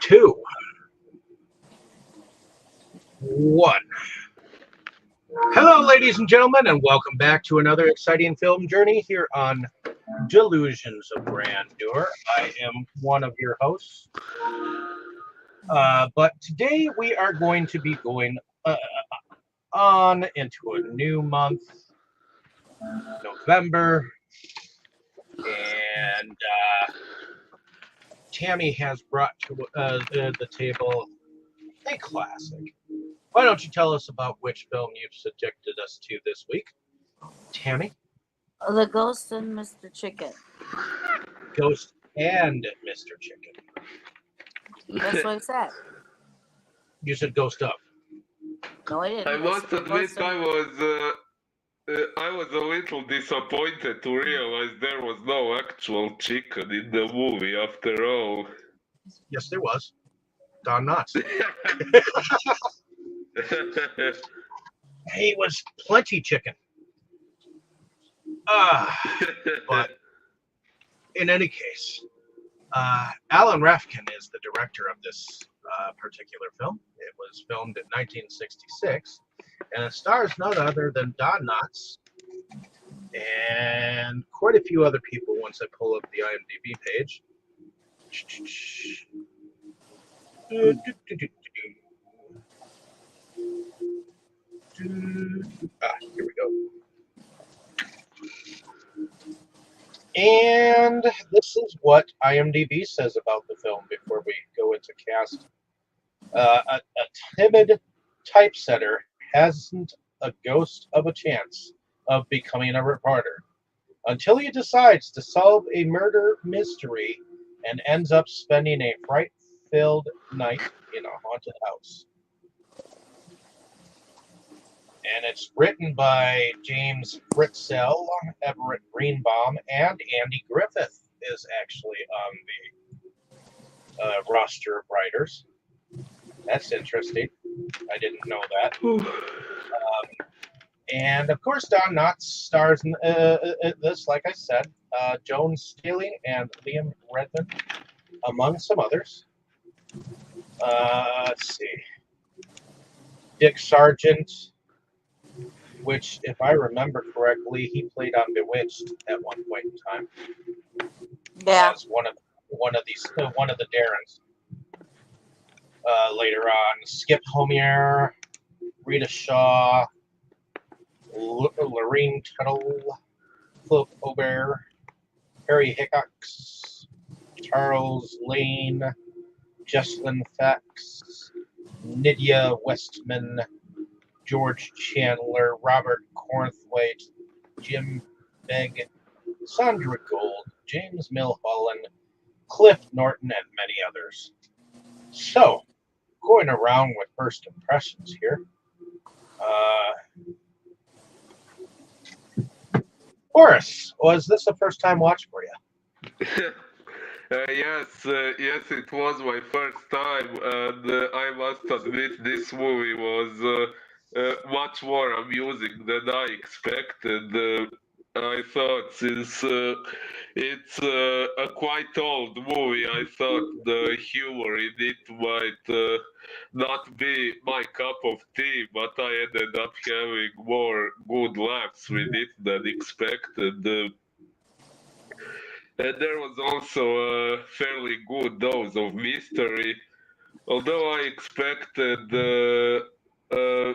two, one. Hello, ladies and gentlemen, and welcome back to another exciting film journey here on Delusions of Grandeur. I am one of your hosts, but today we are going to be going on into a new month, November, and Tammy has brought to the table a classic. Why don't you tell us about which film you've subjected us to this week, Tammy? The Ghost and Mr. Chicken. Ghost and Mr. Chicken. That's what I said. You said Ghost of. No, I didn't. I must admit, I was a little disappointed to realize there was no actual chicken in the movie after all. Yes, there was. Don Knotts. He was plenty chicken. But in any case, Alan Rafkin is the director of this particular film. It was filmed in 1966, and it stars none other than Don Knotts and quite a few other people once I pull up the IMDb page. Here we go. And this is what IMDb says about the film before we go into cast. A timid typesetter hasn't a ghost of a chance of becoming a reporter until he decides to solve a murder mystery and ends up spending a fright-filled night in a haunted house. And it's written by James Fritzell, Everett Greenbaum, and Andy Griffith is actually on the roster of writers. That's interesting. I didn't know that. And of course, Don Knotts stars in this, like I said, Joan Staley and Liam Redmond, among some others. Let's see. Dick Sargent, which, if I remember correctly, he played on Bewitched at one point in time. Yeah. As one of the Darrens. Later on, Skip Homier, Rita Shaw, Lorene Tuttle, Philip Aubert, Harry Hickox, Charles Lane, Jesslyn Fax, Nydia Westman, George Chandler, Robert Cornthwaite, Jim Begg, Sandra Gold, James Milholland, Cliff Norton, and many others. So, going around with first impressions here. Horace, was this a first-time watch for you? Yes, it was my first time, and I must admit this movie was much more amusing than I expected. I thought since it's a quite old movie, I thought the humor in it might not be my cup of tea, but I ended up having more good laughs with it than expected. And there was also a fairly good dose of mystery, although I expected a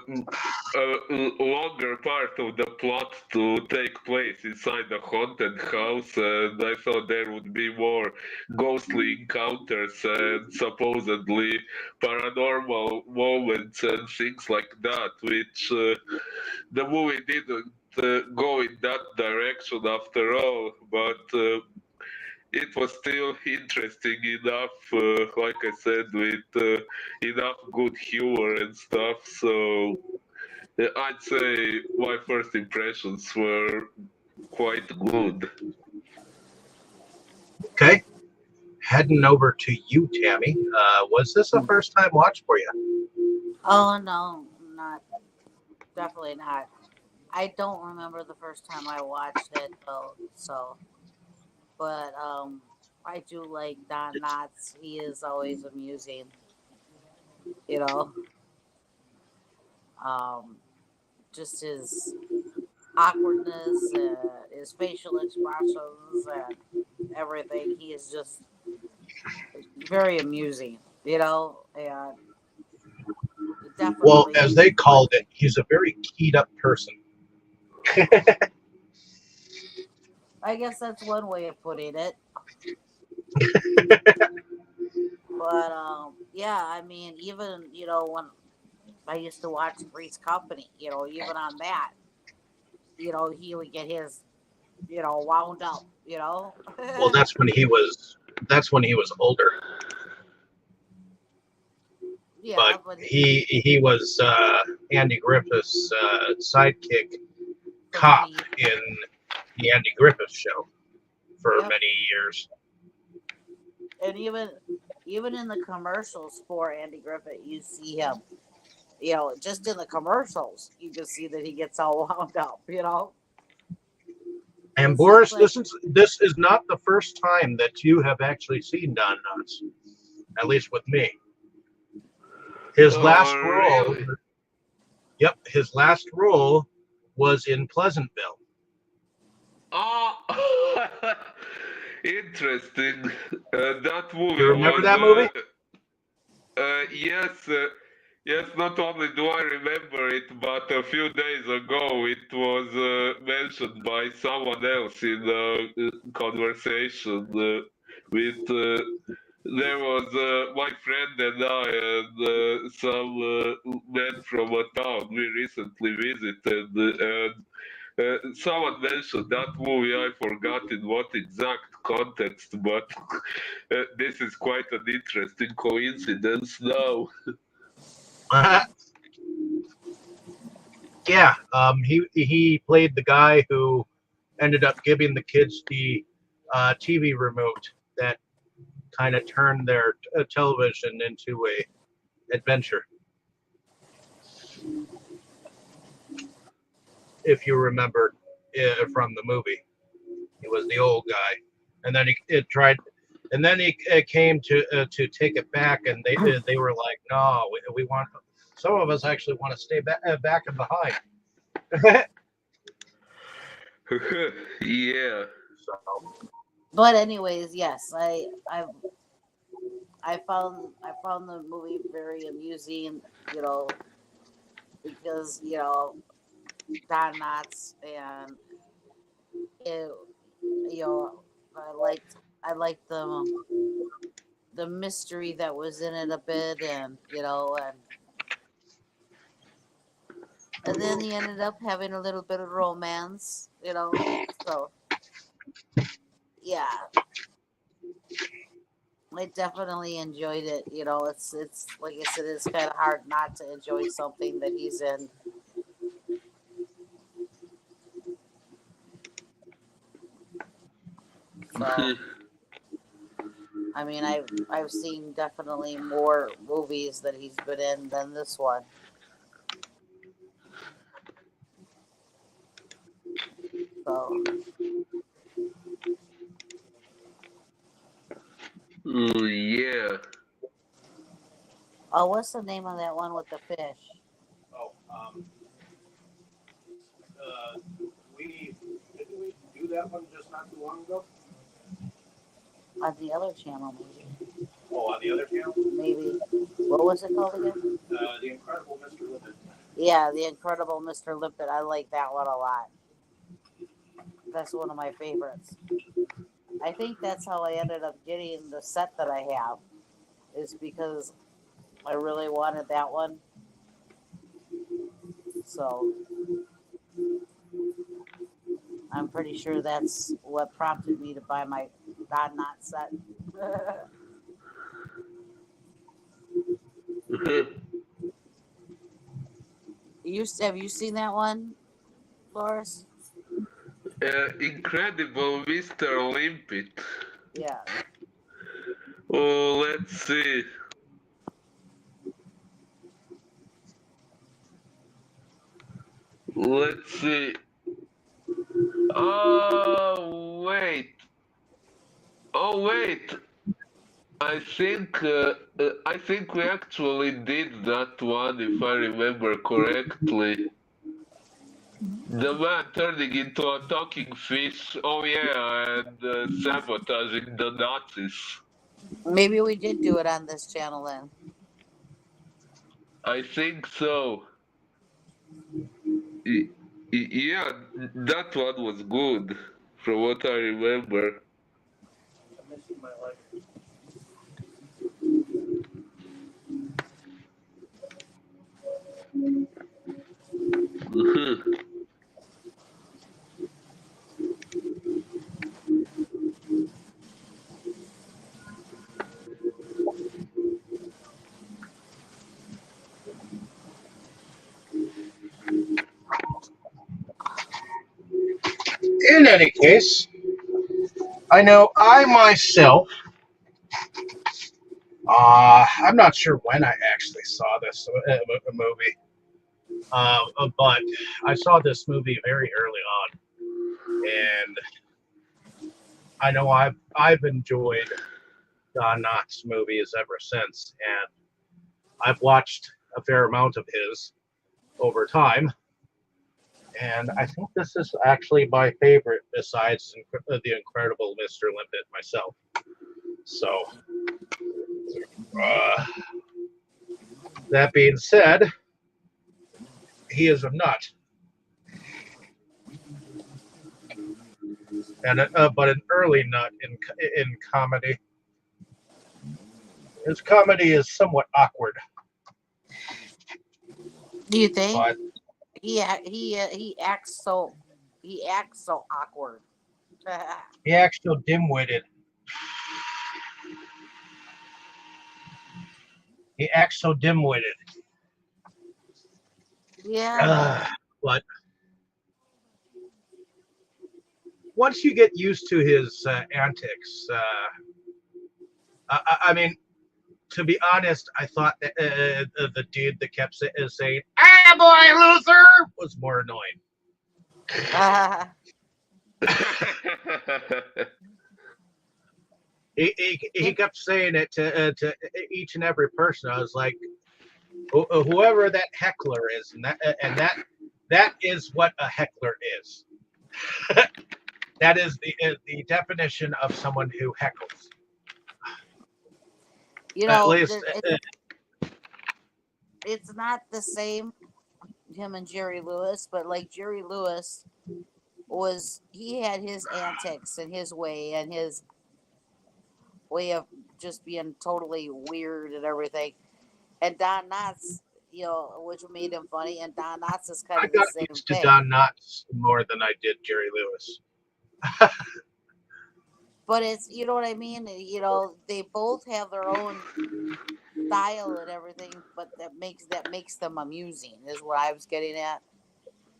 longer part of the plot to take place inside the haunted house, and I thought there would be more ghostly encounters and supposedly paranormal moments and things like that, which the movie didn't go in that direction after all, but it was still interesting enough, like I said, with enough good humor and stuff. So I'd say my first impressions were quite good. Okay. Heading over to you, Tammy. Was this a first-time watch for you? Oh, no, definitely not. I don't remember the first time I watched it, though, so, but, I do like Don Knotts. He is always amusing, you know. Um, just his awkwardness and his facial expressions and everything. He is just very amusing, you know, and Well, definitely. as they called it, he's a very keyed up person. I guess that's one way of putting it. But yeah, I mean, even when I used to watch Three's Company, even on that, he would get his wound up, Well, that's when he was older, but yeah, but he was Andy Griffith's sidekick for cop many, in the Andy Griffith Show for yep, many years. and even in the commercials for Andy Griffith, you see him, just in the commercials, you can see that he gets all wound up. And It seems Boris, like, this is not the first time that you have actually seen Don Knotts, at least with me. His last Oh, role, really? yep, his last role was in Pleasantville. Oh, interesting. That You movie remember was, that movie? yes, yes. Not only do I remember it, but a few days ago it was mentioned by someone else in a conversation with. There was my friend and I and some men from a town we recently visited, and someone mentioned that movie. I forgot in what exact context, but this is quite an interesting coincidence now. Yeah, he played the guy who ended up giving the kids the TV remote that kind of turned their television into a adventure. If you remember from the movie, he was the old guy, and then he it tried, and then he came to take it back, and they were like, no, we want. Some of us actually want to stay back and behind. Yeah. So but anyways, yes, I found the movie very amusing, you know, because Don Knotts and it, you know, I liked the mystery that was in it a bit, and and then he ended up having a little bit of romance. So yeah, I definitely enjoyed it. It's like I said, it's kind of hard not to enjoy something that he's in. So I mean, I've seen definitely more movies that he's been in than this one. So, Oh, yeah. oh, what's the name of that one with the fish? oh, uh, we didn't we do that one just not too long ago? On the other channel, maybe. Oh, on the other channel, Maybe. What was it called again? the Incredible Mr. Limpet. Yeah, The Incredible Mr. Limpet. I like that one a lot. That's one of my favorites. I think that's how I ended up getting the set that I have, is because I really wanted that one. So I'm pretty sure that's what prompted me to buy my God Not set. Have you seen that one, Boris? Incredible Mr. Limpet. Yeah. Oh, let's see. Let's see. Oh, wait. Oh wait, I think we actually did that one, if I remember correctly. The man turning into a talking fish. Oh yeah, and sabotaging the Nazis. Maybe we did do it on this channel then. I think so. Yeah, that one was good, from what I remember. In any case, I know I myself, I'm not sure when I actually saw this movie, but I saw this movie very early on, and I know I've enjoyed Don Knotts movies ever since, and I've watched a fair amount of his over time, and I think this is actually my favorite besides The Incredible Mr. Limpet myself. So, uh, that being said, he is a nut, and but an early nut in comedy. His comedy is somewhat awkward, Do you think but he acts so awkward? he acts so dim-witted. He acts so dim-witted. Yeah. But once you get used to his antics, I mean, to be honest, I thought that the dude that kept saying "Ah, boy, Luther" was more annoying. He kept saying it to each and every person. I was like, whoever that heckler is, and that is what a heckler is. That is the definition of someone who heckles. You At know, least, it's not the same, him and Jerry Lewis, but like Jerry Lewis he had his antics and his way and his way of just being totally weird and everything. And Don Knotts, which made him funny, and Don Knotts is kind I of the got same used to thing. Don Knotts more than I did Jerry Lewis. But it's, you know what I mean? They both have their own style and everything, but that makes them amusing is what I was getting at.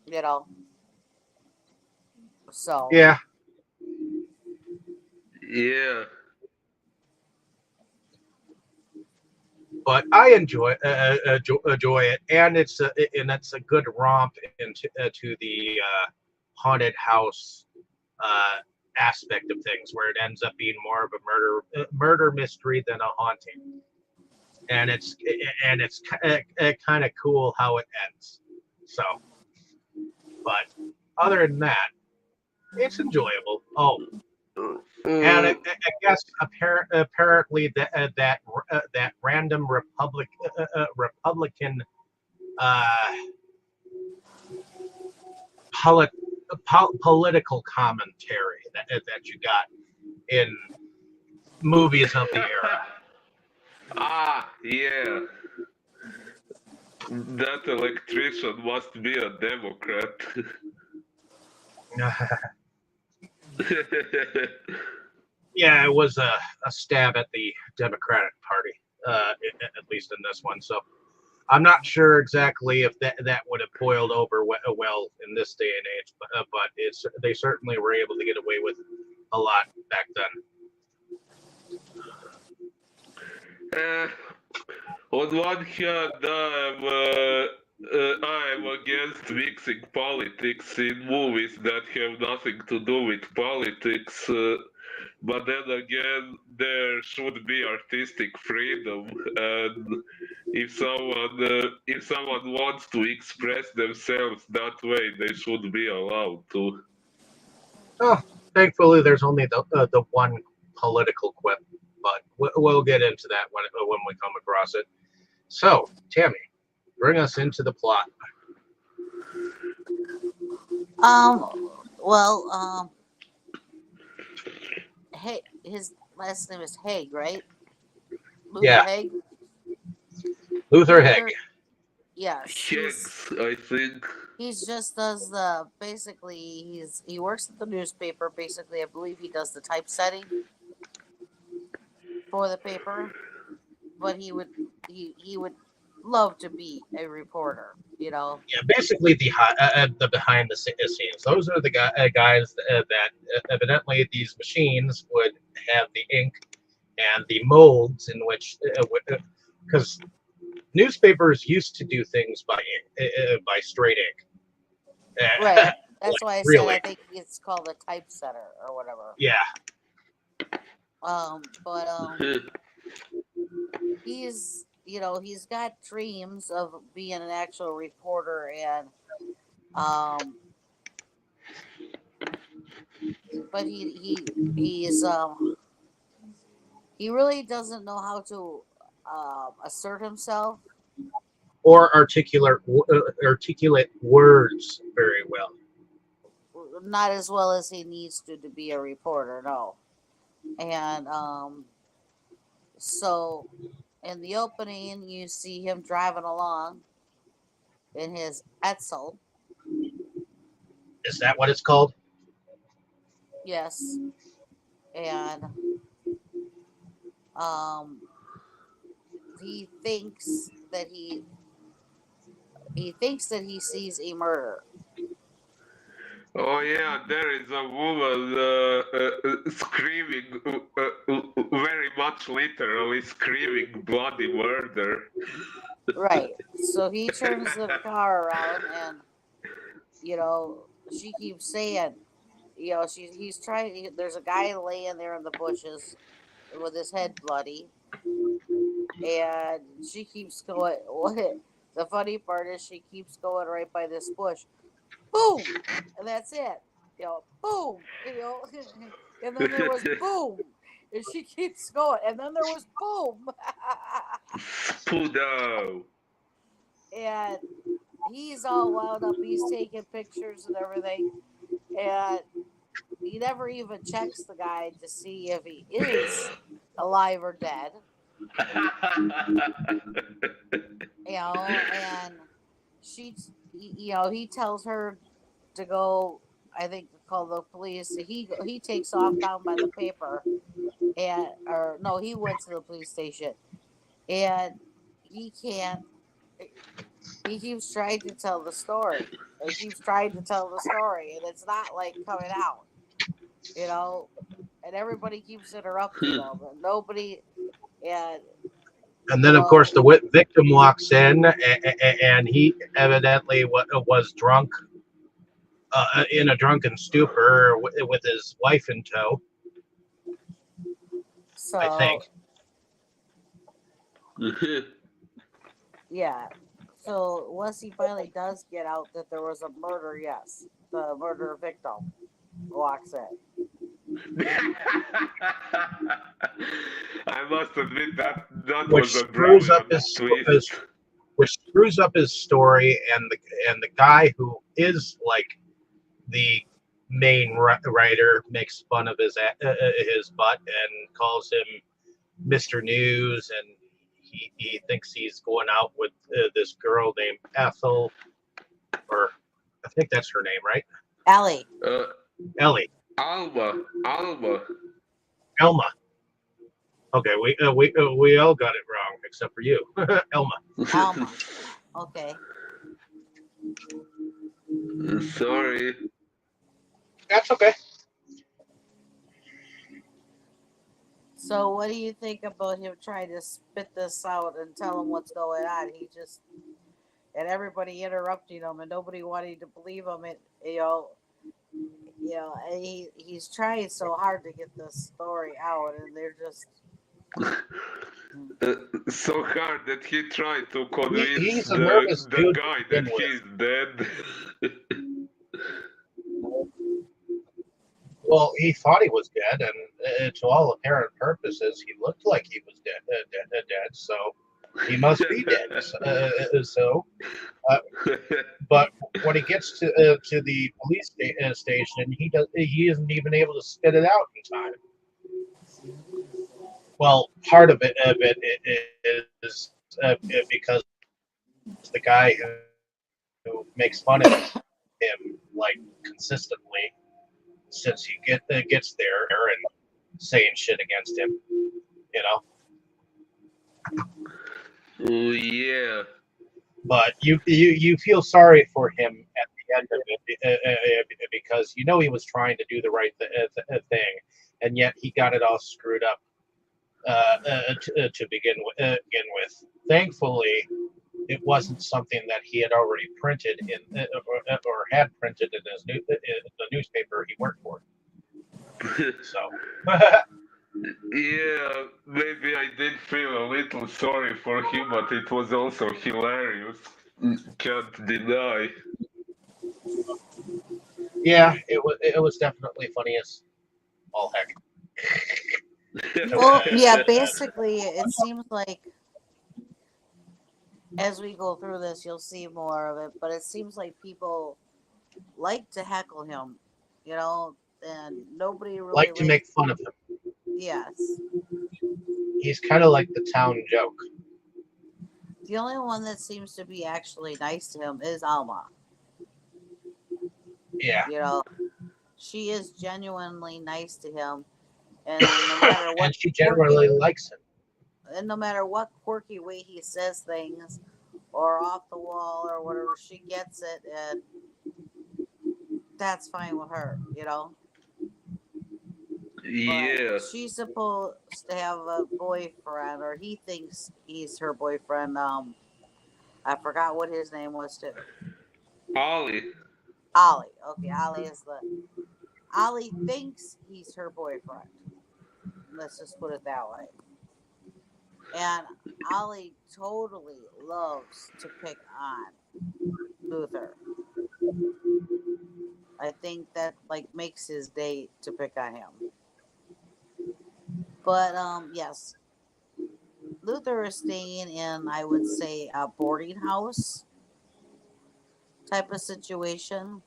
You know. So Yeah, Yeah. but I enjoy it, and it's a good romp into to the haunted house uh, aspect of things, where it ends up being more of a murder mystery than a haunting, and it's kind of cool how it ends. So, but other than that, it's enjoyable. Oh, and Uh, I guess apparently that random Republican uh, polit- political commentary that you got in movies of the yeah. That electrician must be a Democrat. era. Yeah, it was a stab at the Democratic Party, at least in this one. So I'm not sure exactly if that would have boiled over well in this day and age, but they certainly were able to get away with a lot back then. uh, on one hand, I'm against mixing politics in movies that have nothing to do with politics. But then again, there should be artistic freedom, and if someone wants to express themselves that way, they should be allowed to. Oh, thankfully, there's only the one political quip, but we'll get into that when we come across it. So, Tammy, bring us into the plot. Well, hey, his last name is Haig, right? Luther Yeah, Haig. Luther Hegg. Luther. Yes, Higgs, I think. he's just does the basically he works at the newspaper. Basically, I believe he does the typesetting for the paper, but he would love to be a reporter. You know. Yeah, basically the behind the scenes. Those are the guys that evidently these machines would have the ink and the molds in which because newspapers used to do things by by straight ink. Right. That's Like why I said really, I think it's called a typesetter or whatever. yeah. But he's got dreams of being an actual reporter, and um but he really doesn't know how to assert himself, Or articulate words very well. not as well as he needs to be a reporter. No. And so in the opening you see him driving along in his Etzel. Is that what it's called? Yes. And um he thinks that he sees a murder. Oh yeah, there is a woman screaming, very much literally screaming bloody murder. Right. So he turns the car around, and you know she keeps saying, he's trying. There's a guy laying there in the bushes with his head bloody, and she keeps going. What the funny part is, she keeps going right by this bush. Boom, and that's it. Boom. And then there was boom, and she keeps going, and then there was boom, Spudo. and he's all wound up. He's taking pictures and everything, and he never even checks the guy to see if he is alive or dead. And he tells her to go. I think call the police. He takes off down by the paper, and or no, he went to the police station, and he can't. He keeps trying to tell the story. He keeps trying to tell the story, and it's not like coming out, you know. And everybody keeps interrupting him, and nobody. And And you then, of course, know, the victim walks in, and he evidently was drunk, in a drunken stupor, with his wife in tow. I so think. yeah. So once he finally does get out that there was a murder, yes, the murder victim walks in. I must admit that which was a screws up brilliant twist. which screws up his story, and the guy who is like the main writer makes fun of his butt and calls him Mr. News, and he thinks he's going out with this girl named Ethel, or I think that's her name, right? Ellie. Ellie. Alma. Elma. Okay, we all got it wrong except for you, Elma. Alma. Okay. Sorry. That's okay. So what do you think about him trying to spit this out and tell him what's going on? And everybody interrupting him and nobody wanting to believe him. And and he's trying so hard to get this story out, and they're just So hard that he tried to convince He's a nervous the dude to guy that begin he's with. dead. Well, he thought he was dead, and to all apparent purposes, he looked like he was dead. So he must be dead. Uh, but when he gets to the police station, he isn't even able to spit it out in time. Well, part of it is because the guy who makes fun of him like consistently since he gets there and saying shit against him, you know. Oh, yeah. But you feel sorry for him at the end of it because you know he was trying to do the right thing, and yet he got it all screwed up to begin with. Thankfully, it wasn't something that he had already printed or had printed in the newspaper he worked for. So, Yeah, maybe I did feel a little sorry for him, but it was also hilarious. Can't deny. yeah, it was definitely funny as all heck. well, yeah. Basically, it seems like as we go through this, you'll see more of it. But it seems like people like to heckle him, and nobody really Like to likes. make fun of him. Yes, He's kind of like the town joke. the only one that seems to be actually nice to him is Alma. Yeah, You know, she is genuinely nice to him, and no matter what and she quirky, generally likes him. and no matter what quirky way he says things, or off the wall or whatever, she gets it, and that's fine with her. But Yeah, she's supposed to have a boyfriend, or he thinks he's her boyfriend. I forgot what his name was too. Ollie. Ollie. Okay, Ollie thinks he's her boyfriend. Let's just put it that way. And Ollie totally loves to pick on Luther. I think that like makes his day to pick on him. But yes, Luther is staying in, I would say, a boarding house type of situation,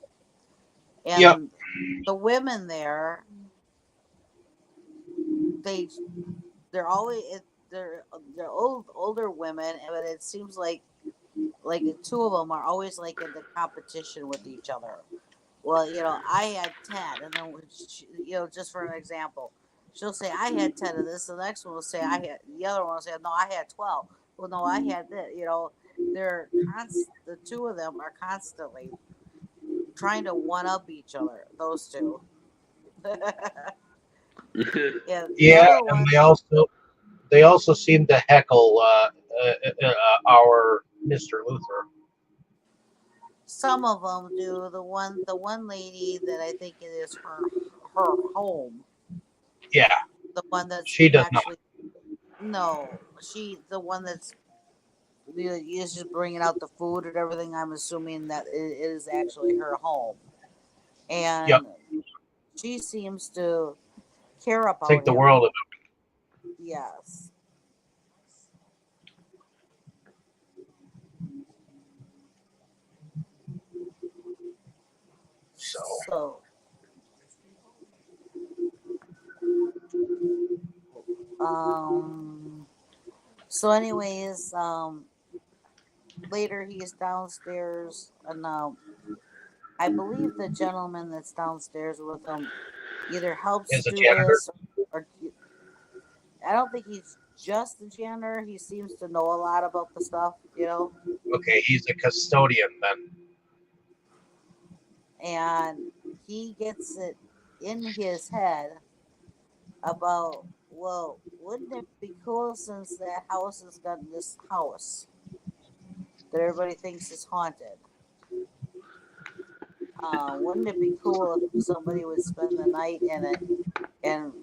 Yep. and the women there, they they're always they're older women, but it seems like the two of them are always like in the competition with each other. Well, I had 10, and then just for an example, she'll say I had 10 of this. The next one will say the other one will say no, I had 12. Well, no, I had this. The two of them are constantly trying to one up each other. Those two. Yeah, the Yeah, other and one, they also seem to heckle our Mr. Luther. some of them do. The one lady that I think it is her home. Yeah, The one that's she does not. actually no, the one that's is just bringing out the food and everything. I'm assuming that it is actually her home, Yep, and she seems to care think about the him. world of Yes. him. So, So, um, anyways, later he's downstairs, and I believe the gentleman that's downstairs with him either helps is a do janitor. this, or I don't think he's just the janitor. He seems to know a lot about the stuff. Okay, he's a custodian then. And he gets it in his head about, well, wouldn't it be cool since that house has got this house that everybody thinks is haunted? Wouldn't it be cool if somebody would spend the night in it and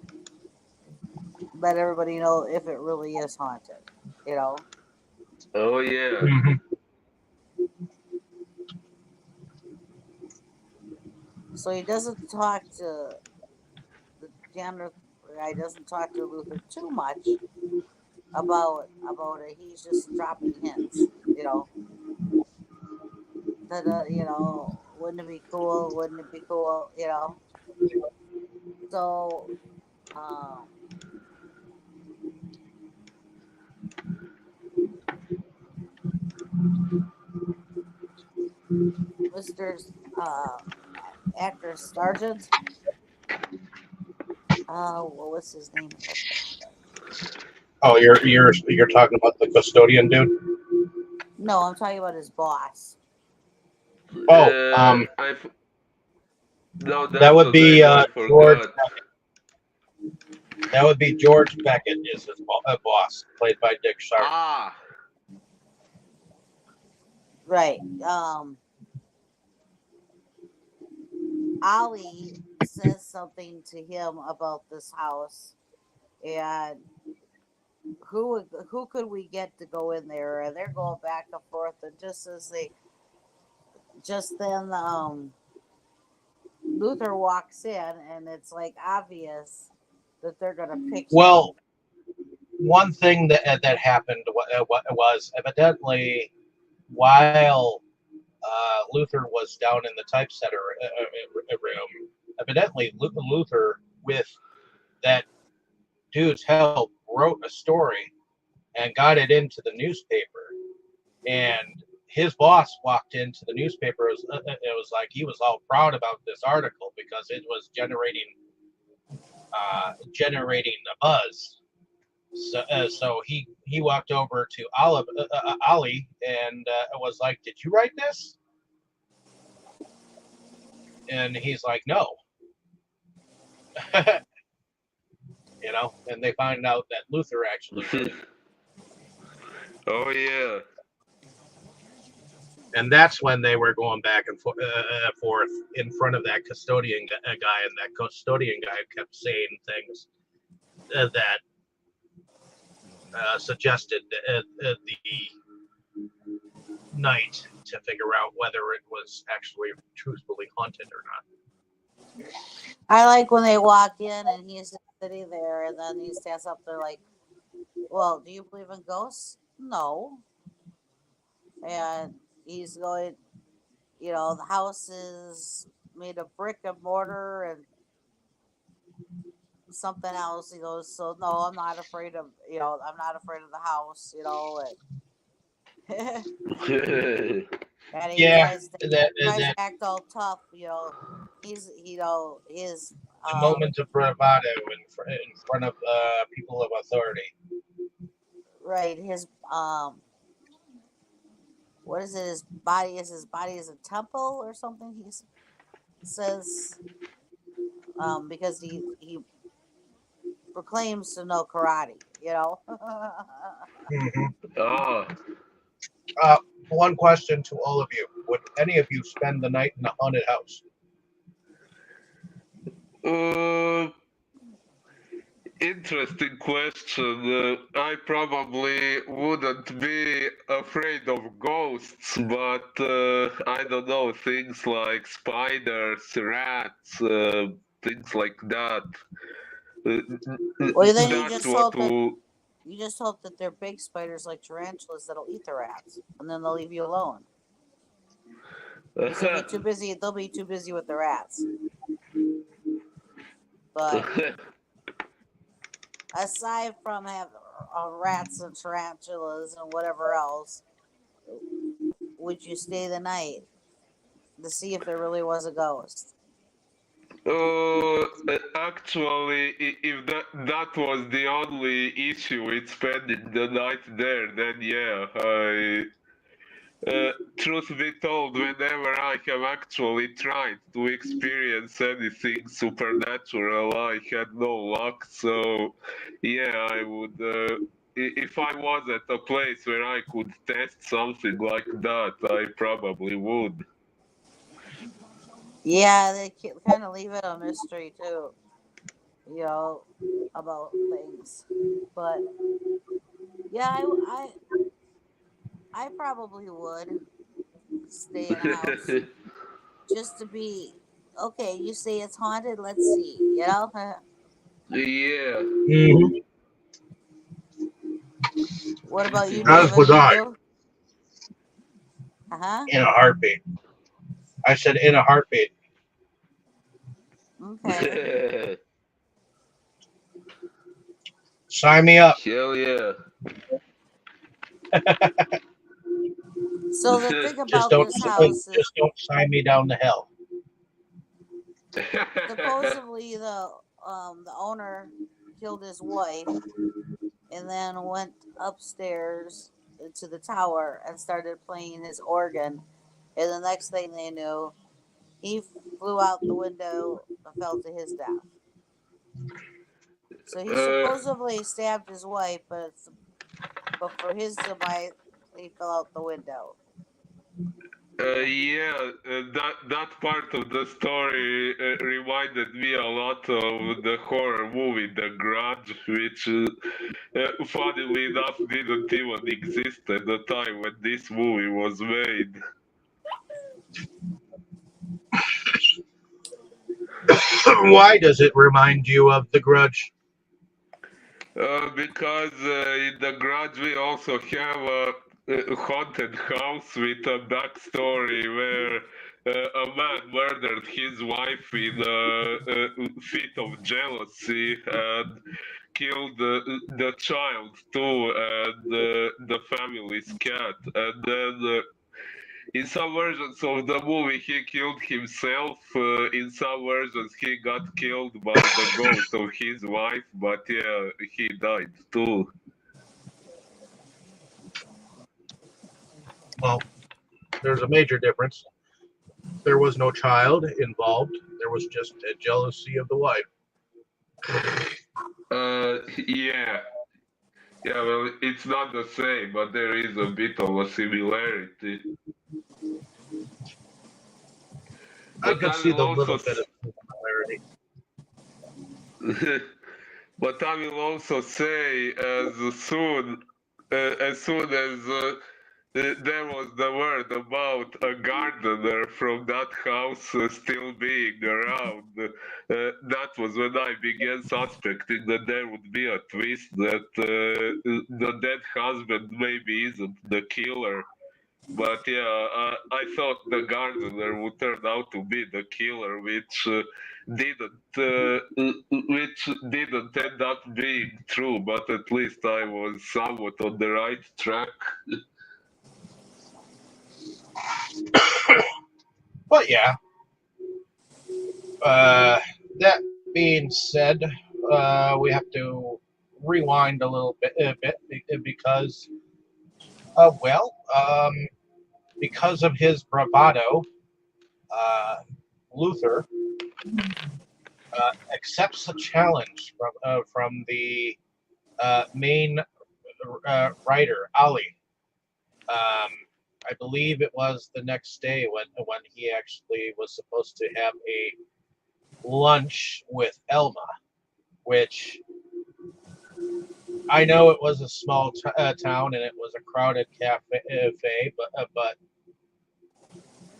let everybody know if it really is haunted? You know. Oh yeah. Mhm. So he doesn't talk to the janitor guy. Doesn't talk to Luther too much about it. He's just dropping hints. You know that wouldn't it be cool? Wouldn't it be cool? So um, Mr. Uh, actor Sargent. What was his name? Oh, you're talking about the custodian dude? No, I'm talking about his boss. Oh, No, that that's would the be name I George. forgot. That would be George Beckett is his boss, played by Dick Sharp. Ah, Right. Ollie says something to him about this house, and who could we get to go in there? And they're going back and forth, and just then Luther walks in, and it's like obvious that they're gonna pick him. Well, one thing that happened was evidently while Luther was down in the typesetter room, evidently Luther, with that dude's help, wrote a story and got it into the newspaper. And his boss walked into the newspaper. It was like he was all proud about this article because it was generating a buzz. So he walked over to Ollie and was like, "Did you write this?" And he's like, "No." And they find out that Luther actually wrote it. oh yeah. And that's when they were going back and forth in front of that custodian guy, and that custodian guy kept saying things that suggested the night to figure out whether it was actually truthfully haunted or not. I like when they walk in and he's just sitting there, and then he stands up there like, "Well, do you believe in ghosts?" No. And he's going, the house is made of brick and mortar and something else. He goes, "So no, I'm not afraid of, I'm not afraid of the house, and and he Yeah, tries to that act all tough. He's his a moment of bravado in front of people of authority. right, his what is it? His body is a temple or something. He says because he proclaims to know karate. Mm-hmm. Ah, Uh, One question to all of you: would any of you spend the night in a haunted house? uh, interesting question. I probably wouldn't be afraid of ghosts, but I don't know, things like spiders, rats, things like that. Uh, Well, then that's what will. you just hope that they're big spiders like tarantulas that'll eat the rats, and then they'll leave you alone because they'll be too busy. They'll be too busy with the rats. But aside from have rats and tarantulas and whatever else, would you stay the night to see if there really was a ghost? Actually, if that was the only issue with spending the night there, then yeah, truth be told, whenever I have actually tried to experience anything supernatural, I had no luck. So, yeah, I would. If I was at a place where I could test something like that, I probably would. Yeah, they kind of leave it a mystery too, you know, about things. But yeah, I probably would stay in a house just to be okay. You say it's haunted. Let's see. You know. Yeah. Mhm. What about you, As David? would Would I, you? Uh huh. in a heartbeat. I said in a heartbeat. Okay. Sign me up. Hell yeah. So the thing Just about don't. this house is Just don't sign me down to hell. supposedly the owner killed his wife and then went upstairs to the tower and started playing his organ. And the next thing they knew, he flew out the window and fell to his death. So he uh, supposedly stabbed his wife, but for his demise, he fell out the window. yeah, that part of the story reminded me a lot of the horror movie The Grudge, which, funnily enough, didn't even exist at the time when this movie was made. Why does it remind you of The Grudge? Because in The Grudge we also have a haunted house with a backstory where a man murdered his wife in a fit of jealousy and killed the child too and the family's cat. And then in some versions of the movie, he killed himself. In some versions, he got killed by the ghost of his wife. But yeah, he died too. Well, there's a major difference. There was no child involved. There was just a jealousy of the wife. Yeah, yeah. Well, it's not the same, but there is a bit of a similarity. I But could I see will the little also, bit of similarity. but I will also say, as soon as there was the word about a gardener from that house still being around. That was when I began suspecting that there would be a twist that the dead husband maybe isn't the killer. But yeah, I thought the gardener would turn out to be the killer, which didn't end up being true. But at least I was somewhat on the right track. But yeah, uh, that being said, we have to rewind a bit because, well, because of his bravado, uh, Luther accepts a challenge from the main writer, Ali. Um, I believe it was the next day when he actually was supposed to have a lunch with Elma, which I know it was a small town and it was a crowded cafe, but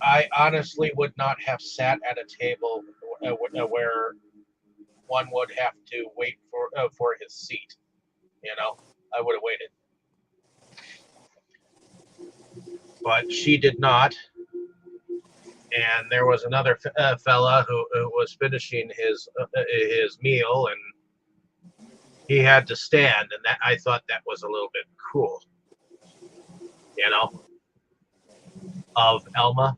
I honestly would not have sat at a table where one would have to wait for his seat. You know, I would have waited, but she did not. And there was another fella who was finishing his meal, and he had to stand, and that I thought that was a little bit cruel. You know, of Elma,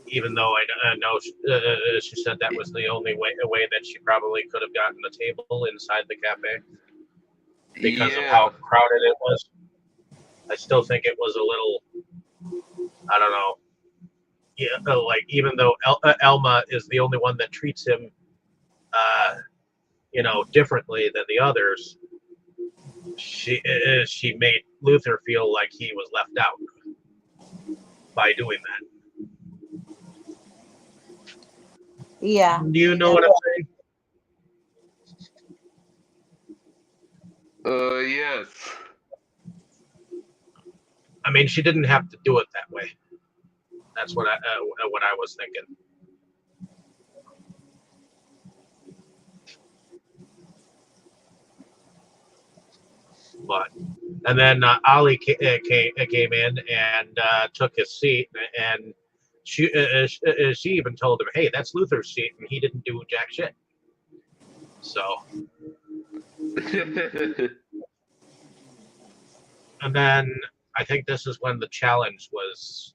even though I know she said that was the only way that she probably could have gotten the table inside the cafe because of Yeah, how crowded it was. I still think it was a little, I don't know. Yeah, like even though Elma is the only one that treats him, uh, differently than the others, she made Luther feel like he was left out by doing that. Yeah, Do you he know def- what I'm saying? Yes. I mean, she didn't have to do it that way. That's what I was thinking. But and then Ali came in and took his seat, and she even told him, "Hey, that's Luther's seat," and he didn't do jack shit. So, and then I think this is when the challenge was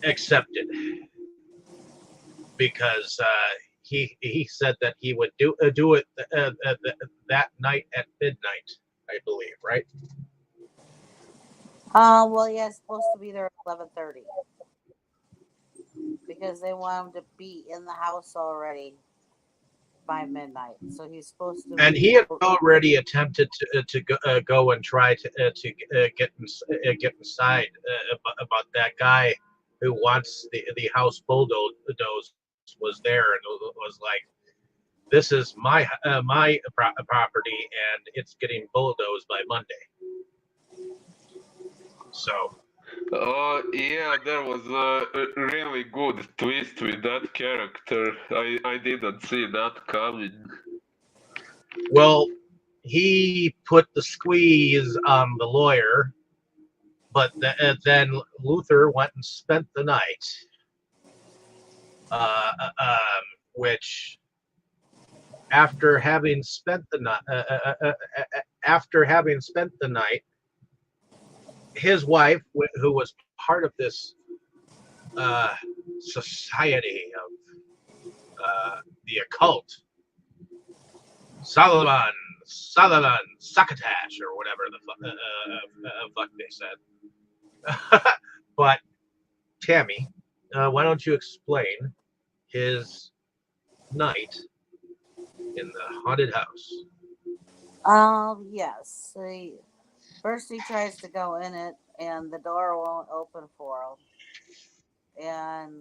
accepted because he said that he would do it that night at midnight, I believe, right? well, yeah, it's supposed to be there at 11:30 because they want him to be in the house already by midnight. So he's supposed to And be. he had already attempted to go and try to get inside about that guy who wants the house bulldozed was there and was like, "This is my property and it's getting bulldozed by Monday." So Oh, yeah, there was a really good twist with that character. I didn't see that coming. well, he put the squeeze on the lawyer, but then Luther went and spent the night, uh, which after having spent the night, after having spent the night, his wife, who was part of this uh, society of the occult, Solomon, Solomon, Succotash, or whatever the fuck they said. But Tammy, why don't you explain his night in the haunted house? Yes. First, he tries to go in it, and the door won't open for him. And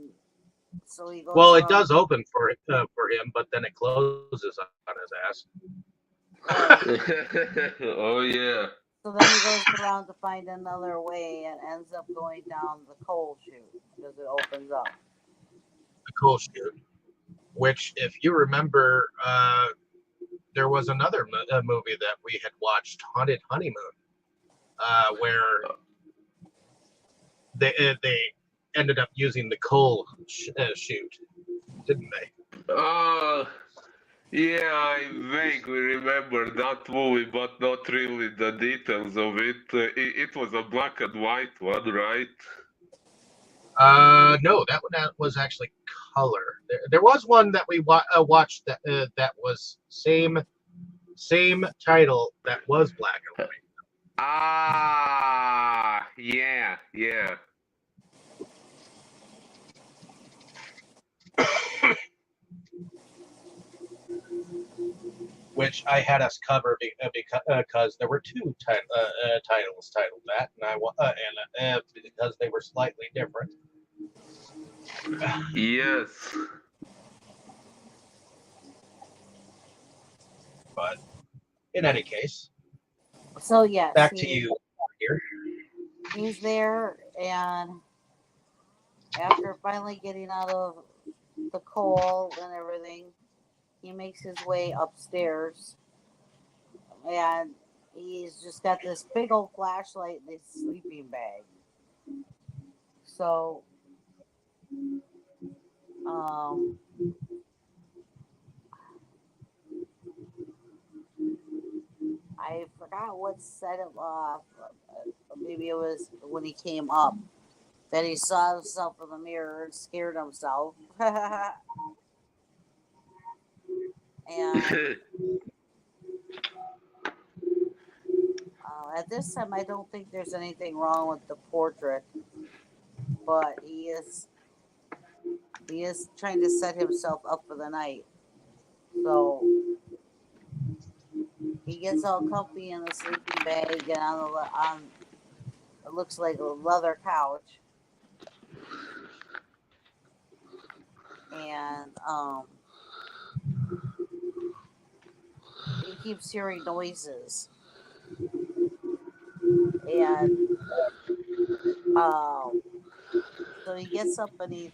so he goes Well, it around. does open for him, but then it closes on his ass. Right. Oh, yeah. So then he goes around to find another way and ends up going down the coal chute because it opens up. The cool shoot. Which, if you remember, there was another movie that we had watched, Haunted Honeymoon, where they ended up using the coal shoot, didn't they? Uh, yeah, I vaguely remember that movie, but not really the details of it. It was a black and white one, right? No, that was actually color. There was one that we watched that was same title that was black and Ah, yeah, yeah. white, which I had us cover because there were two titles titled that, and because they were slightly different. Yes. But in any case, So yes, back to you here. he's there, and after finally getting out of the coal and everything, he makes his way upstairs, and he's just got this big old flashlight in his sleeping bag. So, um, I forgot what set him off. Maybe it was when he came up that he saw himself in the mirror and scared himself. And at this time, I don't think there's anything wrong with the portrait, but he is trying to set himself up for the night. So he gets all comfy in the sleeping bag and on it looks like a leather couch, and he keeps hearing noises, and um, so he gets up and he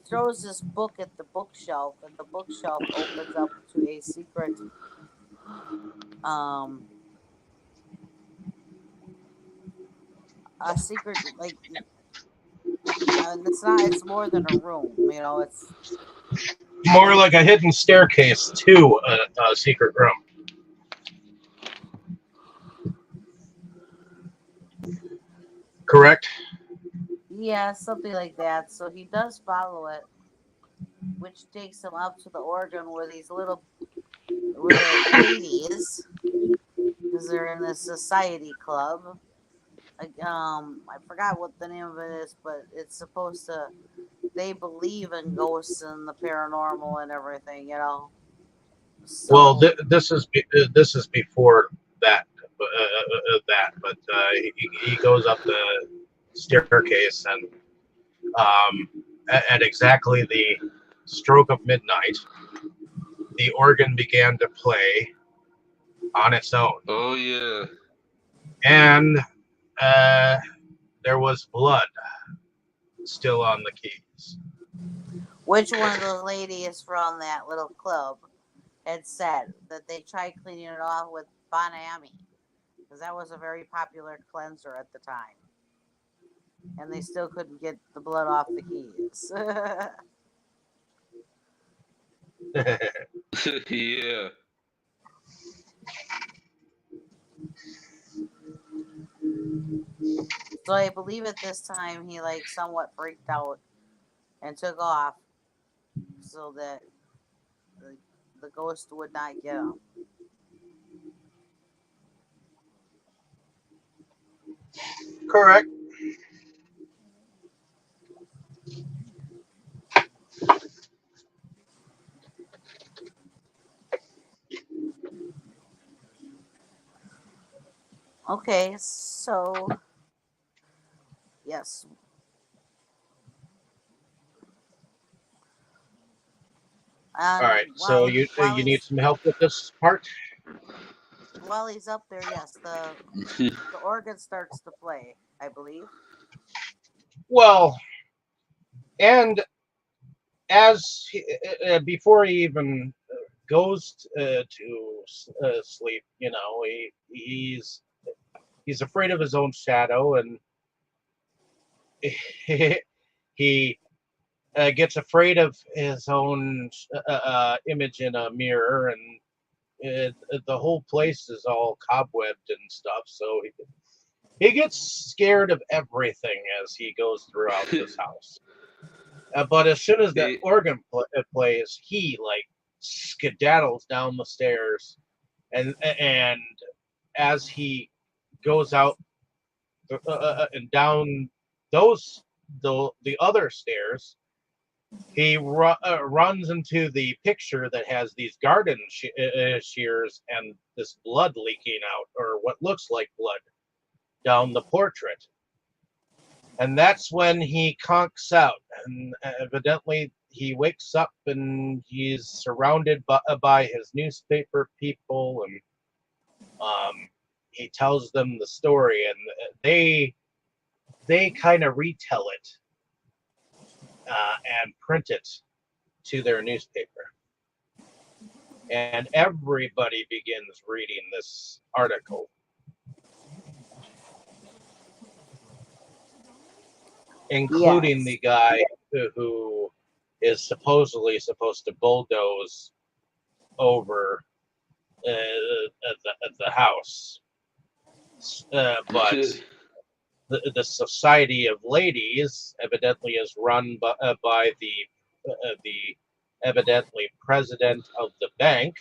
throws this book at the bookshelf, and the bookshelf opens up to um, a secret like, and it's not. It's more than a room. You know, it's More like a hidden staircase to a secret room. Correct? yeah, something like that. So he does follow it, which takes him up to the organ where these little ladies, because they're in this society club. Like, I forgot what the name of it is, but it's supposed to. They believe in ghosts and the paranormal and everything, you know. Well, So this is before that, but he goes up the staircase, and at exactly the stroke of midnight, the organ began to play on its own, Oh yeah. and uh, there was blood still on the keys. which one of those ladies from that little club had said that they tried cleaning it off with Bonami, because that was a very popular cleanser at the time, and they still couldn't get the blood off the keys. Yeah. So I believe at this time he like somewhat freaked out and took off so that the, the ghost would not get him. Correct. Okay, so yes, All and right. So you need some help with this part. while he's up there, yes, the organ starts to play, I believe. Well, and before he even goes to sleep, you know, he's afraid of his own shadow, and he gets afraid of his own image in a mirror, and the whole place is all cobwebbed and stuff. So he gets scared of everything as he goes throughout this house. But as soon as the Eh, organ plays, he like skedaddles down the stairs, and as he goes out and down those the other stairs, he runs into the picture that has these garden shears and this blood leaking out, or what looks like blood, down the portrait. And that's when he conks out, and evidently he wakes up and he's surrounded by his newspaper people, and he tells them the story, and they kind of retell it and print it to their newspaper. And everybody begins reading this article, including Yes. the guy who is supposedly supposed to bulldoze over the house. But the Society of Ladies evidently is run by the evidently president of the bank,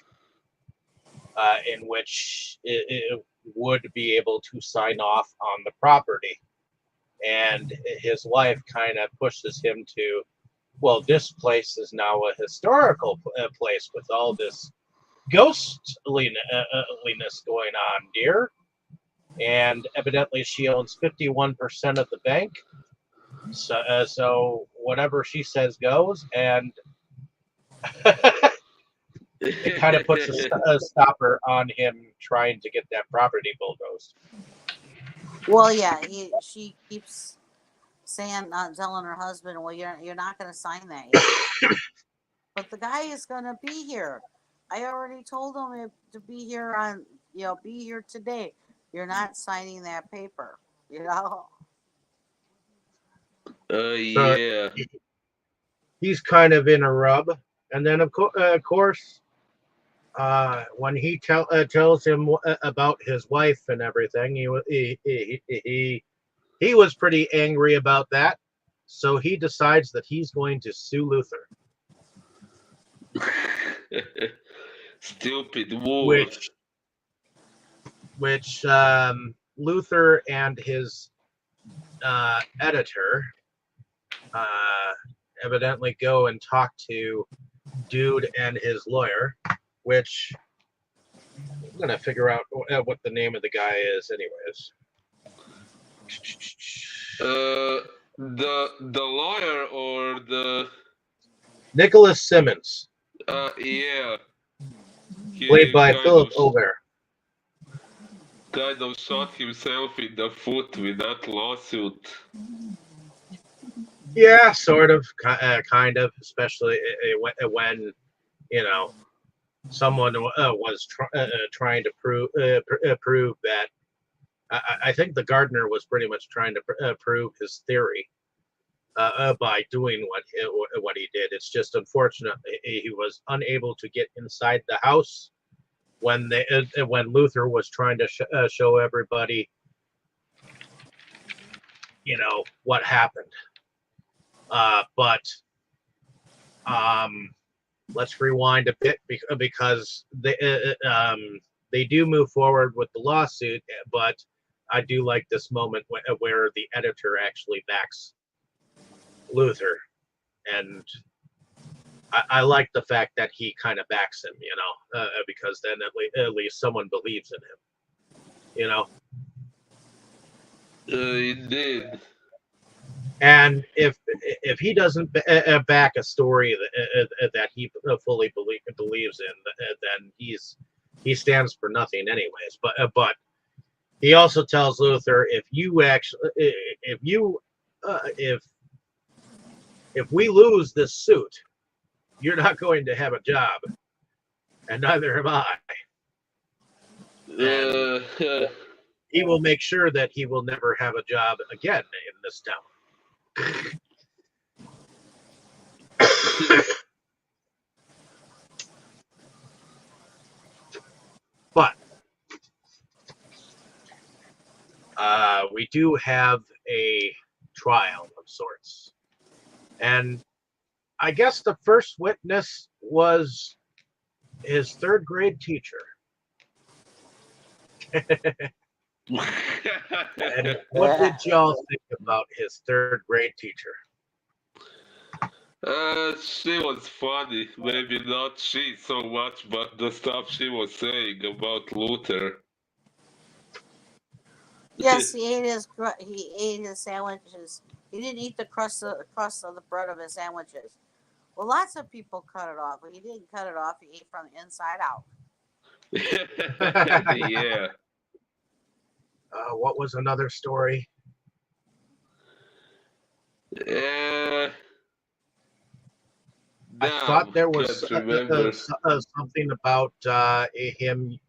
in which it would be able to sign off on the property. And his wife kind of pushes him to, well, this place is now a historical place with all this ghostliness going on, dear. And evidently she owns 51% of the bank. So whatever she says goes, and it kind of puts a stopper on him trying to get that property bulldozed. Well, yeah, she keeps saying, telling her husband, "Well, you're not going to sign that yet." But the guy is going to be here. I already told him to be here on, be here today. You're not signing that paper, you know. So Yeah. he's kind of in a rub, and then of course, when he tells him about his wife and everything, he was pretty angry about that. So he decides that he's going to sue Luther, Stupid move. which Luther and his editor uh, evidently go and talk to Dude and his lawyer, which I'm gonna figure out what the name of the guy is, anyways. The lawyer or the Nicholas Simmons, yeah, played he by Philip Ober. kind of shot himself in the foot with that lawsuit. Yeah, sort of, kind of, especially when you know someone was trying to prove that. I think the gardener was pretty much trying to prove his theory by doing what he did. It's just unfortunate he was unable to get inside the house when Luther was trying to show everybody, what happened. But let's rewind a bit because they do move forward with the lawsuit, but I do like this moment where the editor actually backs Luther, and I like the fact that he kind of backs him, because then at least someone believes in him. Indeed. And if he doesn't back a story that he fully believes in, then he stands for nothing, anyways. But he also tells Luther, if we lose this suit, you're not going to have a job, and neither am I. And he will make sure that he will never have a job again in this town. But we do have a trial of sorts, and I guess the first witness was his third grade teacher. And what did y'all think about his third grade teacher? She was funny. Maybe not she so much, but the stuff she was saying about Luther. Yes, he ate his sandwiches. He didn't eat the crust of the bread of his sandwiches. Well, lots of people cut it off, but he didn't cut it off. He ate from the inside out. Yeah. What was another story? I thought there was Can't remember. something about him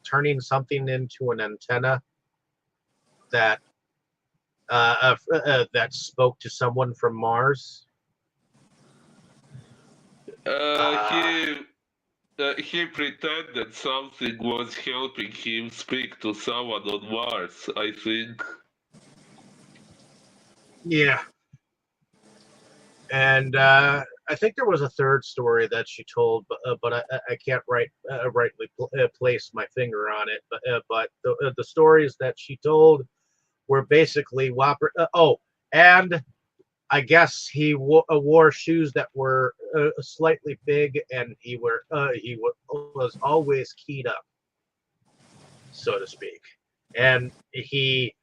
turning something into an antenna that that spoke to someone from Mars. He pretended something was helping him speak to someone on Mars, I think. Yeah, and I think there was a third story that she told, but I can't rightly place my finger on it. But the stories that she told were basically whopper. And I guess he wore shoes that were slightly big, and he was always keyed up, so to speak. And he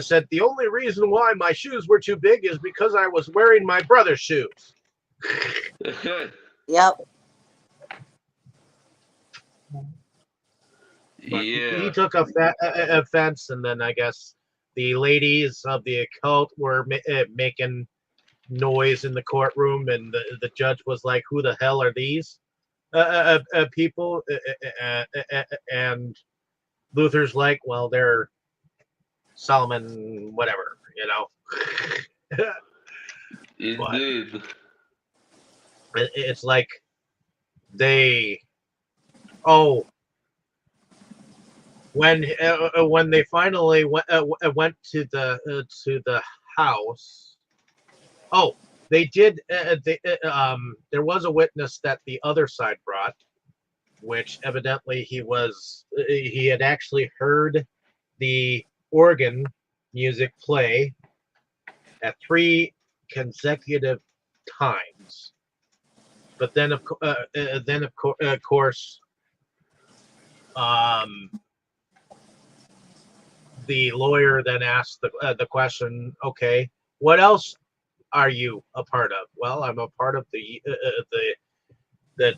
said the only reason why my shoes were too big is because I was wearing my brother's shoes. Yep. But he Yeah. took offense, and then I guess the ladies of the occult were making noise in the courtroom, and the judge was like, "Who the hell are these people?" And Luther's like, "Well, they're Solomon, whatever, you know." But Indeed. it's like they, oh, when they finally went to the house. Oh, they did. There was a witness that the other side brought, which evidently he had actually heard the organ music play at 3 consecutive times. But then, of course, um, the lawyer then asked the question, "Okay, what else are you a part of?" "Well, I'm a part of the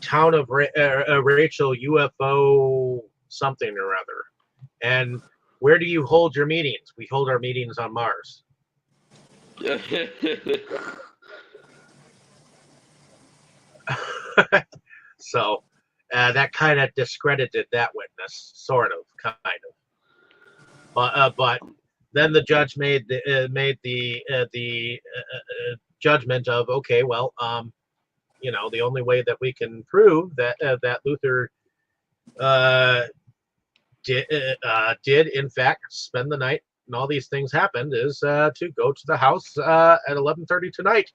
town of Rachel UFO something or other." "And where do you hold your meetings?" "We hold our meetings on Mars." So that kind of discredited that witness, sort of, kind of. But then the judge made the judgment of, okay, well, the only way that we can prove that Luther uh, did in fact spend the night and all these things happened is to go to the house at 11:30 tonight.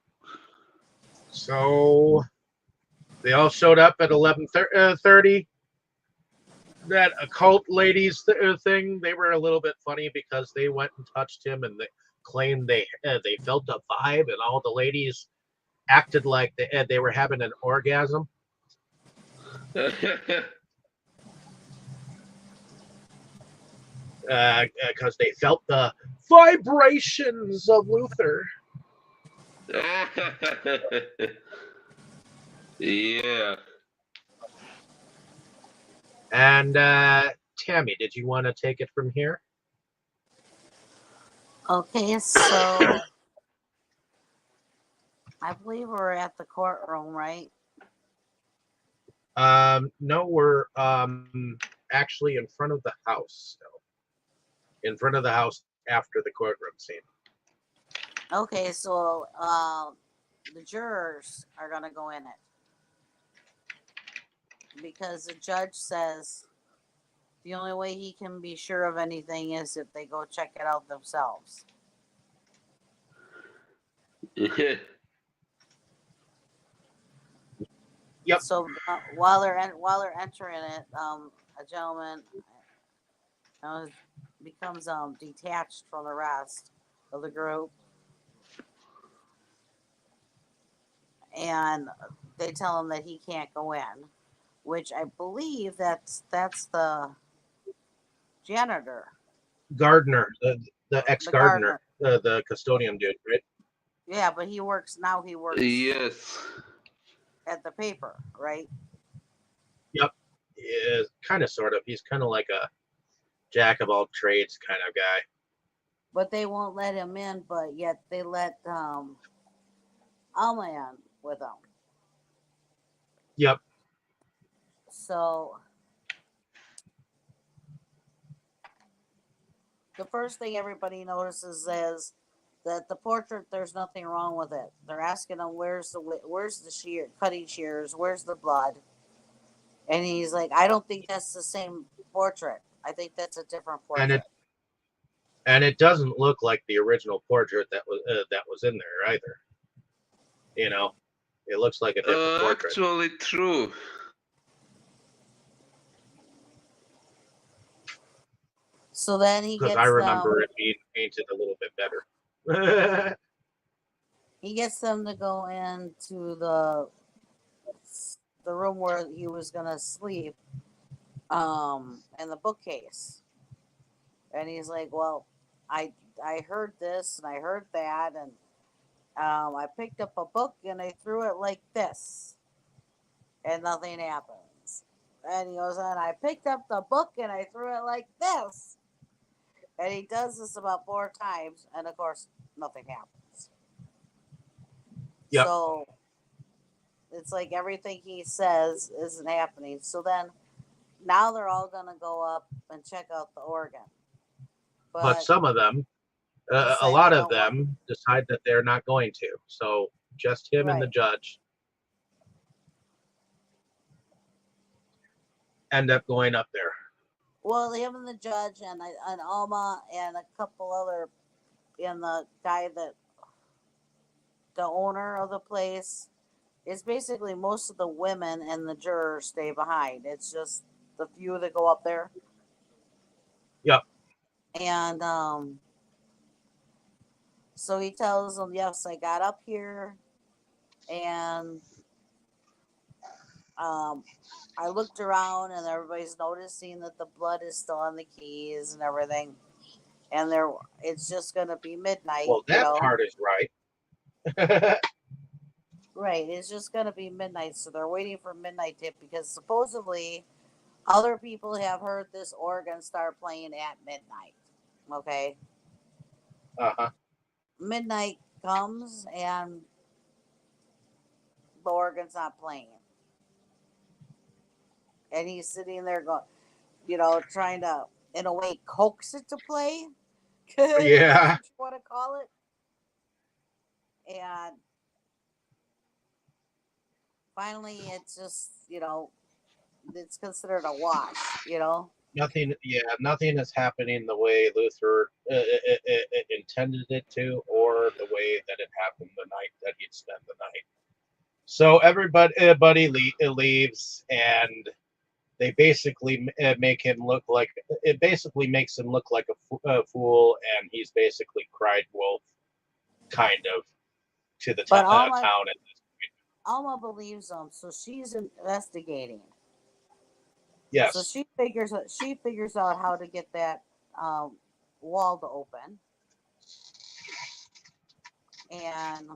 So they all showed up at 11:30. That occult ladies thing, they were a little bit funny because they went and touched him and they claimed they felt a vibe, and all the ladies acted like they were having an orgasm because they felt the vibrations of Luther. Yeah. And Tammy, did you want to take it from here? Okay, so I believe we're at the courtroom, right? No, we're actually in front of the house still. In front of the house after the courtroom scene. Okay, so the jurors are gonna go in it because the judge says the only way he can be sure of anything is if they go check it out themselves. Yeah. Yep. So while they're entering it, a gentleman becomes detached from the rest of the group, and they tell him that he can't go in, which I believe that's the janitor, Gardner, the ex the Gardner, gardener. the custodian dude, right? Yeah, but he works now. He works Yes. at the paper, right? Yep. Yeah, kind of, sort of. He's kind of like a jack of all trades kind of guy. But they won't let him in. But yet they let Alma in with him. Yep. So the first thing everybody notices is that the portrait, there's nothing wrong with it. They're asking him where's the cutting shears, where's the blood, and he's like, I don't think that's the same portrait. I think that's a different And portrait. it doesn't look like the original portrait that was in there either. You know, it looks like a different portrait Actually, true. So then he because I gets them. remember it being painted a little bit better. He gets them to go into the room where he was gonna sleep, in the bookcase, and he's like, "Well, I I heard this and I heard that, and I picked up a book and I threw it like this, and nothing happens. And he goes, and I picked up the book and I threw it like this, and he does this about 4 times, and of course, nothing happens. Yep. So it's like everything he says isn't happening. So then now they're all gonna go up and check out the organ, But but some of them, a decide they lot of don't want. them, decide that they're not going to. So just him and the Right. judge end up going up there. Well, him and the judge and Alma and a couple other, and the guy that the owner of the place. It's basically most of the women and the jurors stay behind. It's just the few that go up there. Yep. And so he tells them, "Yes, I got up here, and um, I looked around, and everybody's noticing that the blood is still on the keys and everything. And it's just gonna be midnight, Well, that part is right. Right, it's just gonna be midnight, so they're waiting for midnight tip because supposedly other people have heard this organ start playing at midnight. Okay, Uh-huh. midnight comes and the organ's not playing, and he's sitting there going, trying to, in a way, coax it to play, if that's Yeah. what you want to call it. And finally, it's just, it's considered a wash. Nothing is happening the way Luther intended it to, or the way that it happened the night that he'd spent the night. So everybody leaves, and they basically make him look like it. Basically makes him look like a fool, and he's basically cried wolf, kind of, to the But town. Alma believes him, so she's investigating. So Yes. she figures out how to get that um, wall to open, and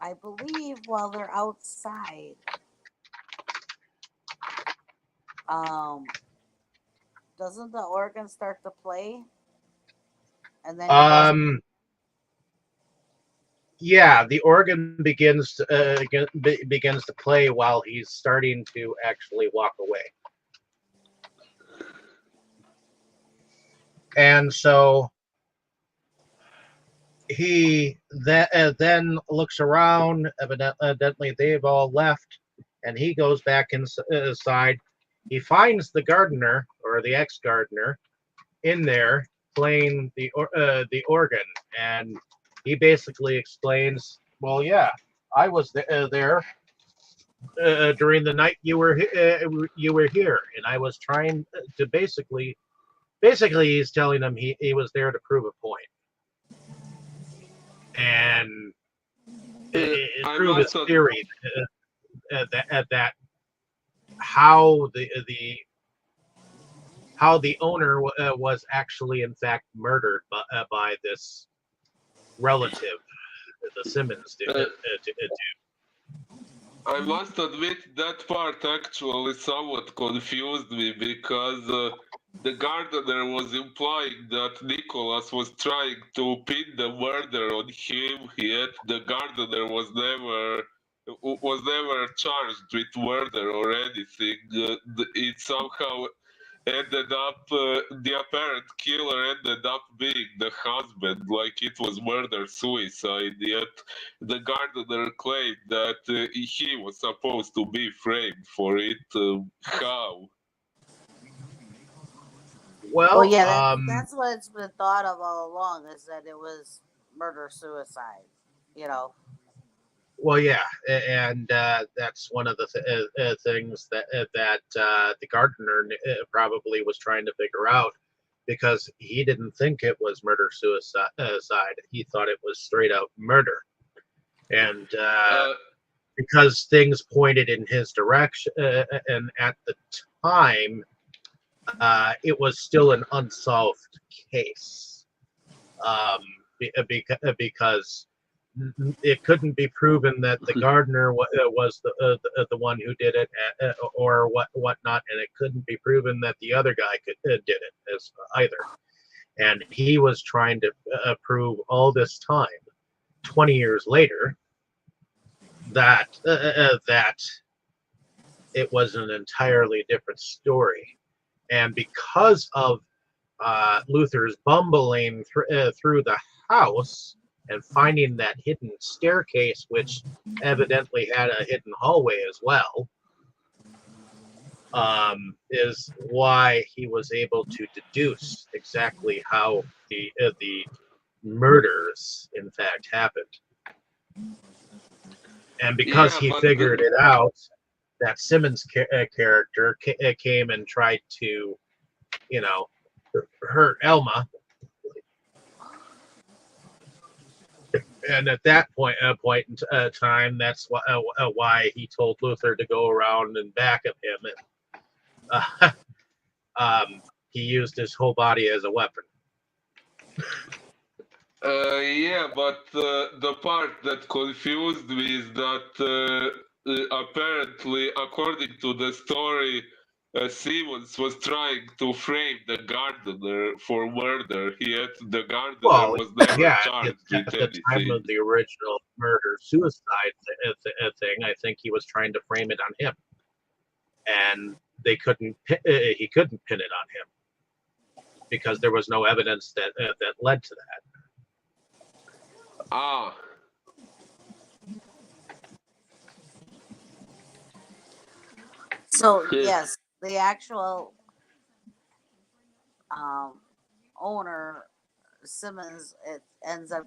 I believe while they're outside, um, doesn't the organ start to play, and then he goes, Yeah, the organ begins to play while he's starting to actually walk away, and so he then looks around. Evidently, they've all left, and he goes back inside. He finds the gardener, or the ex-gardener, in there playing the organ, and he basically explains, "Well, yeah, I was there during the night you were here, and I was trying to basically he's telling him he was there to prove a point and I prove his must admit, theory that how the owner was actually in fact murdered by this relative, the Simmons dude. I must admit that part actually somewhat confused me because the gardener was implying that Nicholas was trying to pin the murder on him, yet the gardener was never charged with murder or anything. It somehow ended up the apparent killer ended up being the husband, like it was murder suicide, yet the gardener claimed that he was supposed to be framed for it. How? "Well, Well, yeah, that's what it's been thought of all along, is that it was murder suicide." You know, well, yeah, and that's one of the things that the gardener probably was trying to figure out, because he didn't think it was murder suicide. He thought it was straight out murder, and because things pointed in his direction, and at the time it was still an unsolved case, because it couldn't be proven that the gardener was the one who did it, or whatnot, and it couldn't be proven that the other guy did it as either. And he was trying to prove all this time, 20 years later, that that it was an entirely different story. And because of Luther's bumbling through the house and finding that hidden staircase, which evidently had a hidden hallway as well, is why he was able to deduce exactly how the murders in fact happened. And because Yeah, he but figured it out, that Simmons character came and tried to, you know, hurt Elma. And at that point in time, that's why he told Luther to go around and back of him. And, he used his whole body as a weapon. yeah, but the part that confused me is that apparently, according to the story, Simmons was trying to frame the gardener for murder. Yet the gardener Well, was never yeah, charged with at the time anything. of the original murder-suicide thing, I think he was trying to frame it on him. And they couldn't, he couldn't pin it on him because there was no evidence that led to that. Ah, So yes, the actual um, owner Simmons, it ends up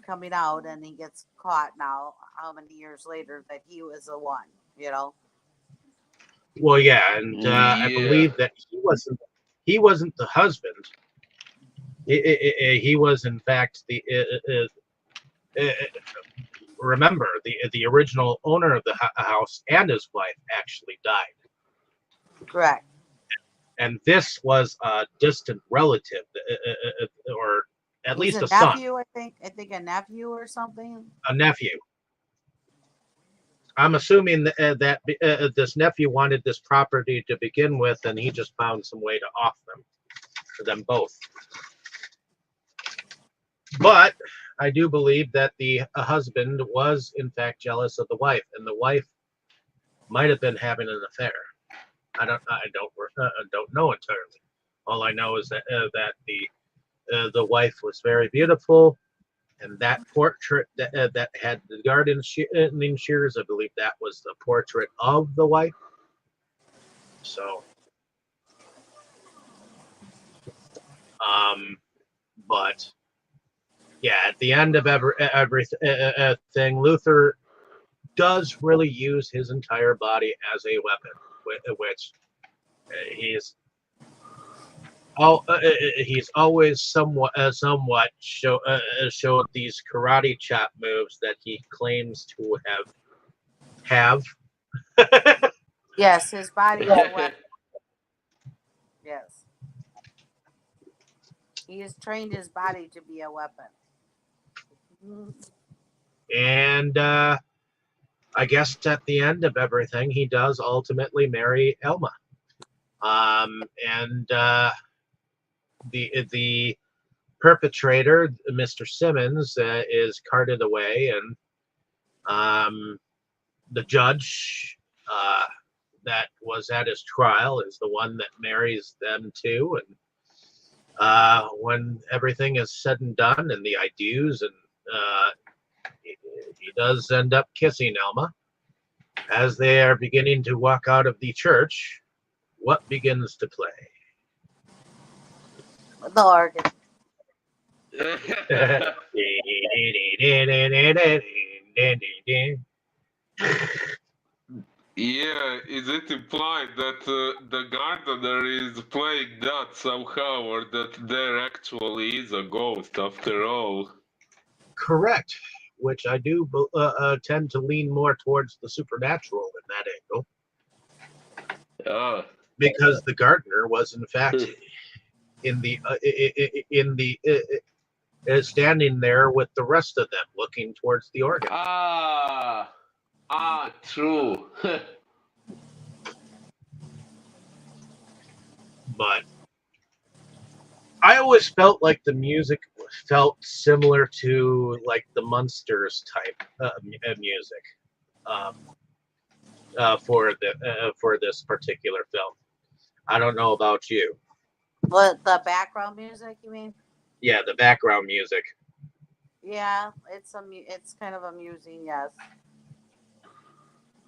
coming out, and he gets caught now. How many years later that he was the one, you know? Well, yeah, and I yeah. believe that he wasn't the husband. He was in fact the remember the original owner of the house and his wife actually died, Correct. and this was a distant relative, or at It was least a a son, nephew, I think. I think a nephew or something. a nephew. I'm assuming that this nephew wanted this property to begin with, and he just found some way to off them both. But I do believe that the husband was in fact jealous of the wife, and the wife might have been having an affair. I don't know entirely. All I know is that the wife was very beautiful, and that portrait that had the garden shears, I believe that was the portrait of the wife. So, but yeah, at the end of everything, Luther does really use his entire body as a weapon, which he's he's always somewhat showed these karate chop moves that he claims to have. Yes, his body is a weapon. Yes, he has trained his body to be a weapon. Mhm. And I guess at the end of everything, he does ultimately marry Elma. And the perpetrator, Mr. Simmons, is carted away, and the judge that was at his trial is the one that marries them too. And when everything is said and done, and the I do's, and he does end up kissing Elma as they are beginning to walk out of the church. What begins to play? The organ. Yeah, is it implied that the gardener is playing that somehow, or that there actually is a ghost after all? Correct. Which I do tend to lean more towards the supernatural in that angle. Ah, because the gardener was in fact in the standing there with the rest of them, looking towards the organ. True. But I always felt like the music felt similar to like the Munsters type music for this particular film. I don't know about you. What, the background music? You mean? Yeah, the background music. Yeah, it's kind of amusing. Yes.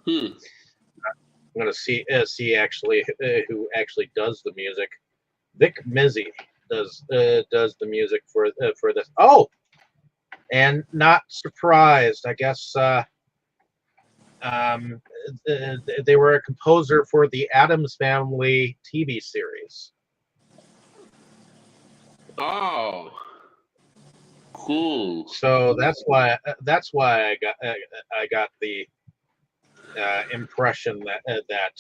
Hmm. I'm gonna see actually who actually does the music. Vic Mizzy does the music for this. Oh, and not surprised, I guess. Um, they were a composer for the Addams Family TV series. Oh, cool. So that's why I got the impression that.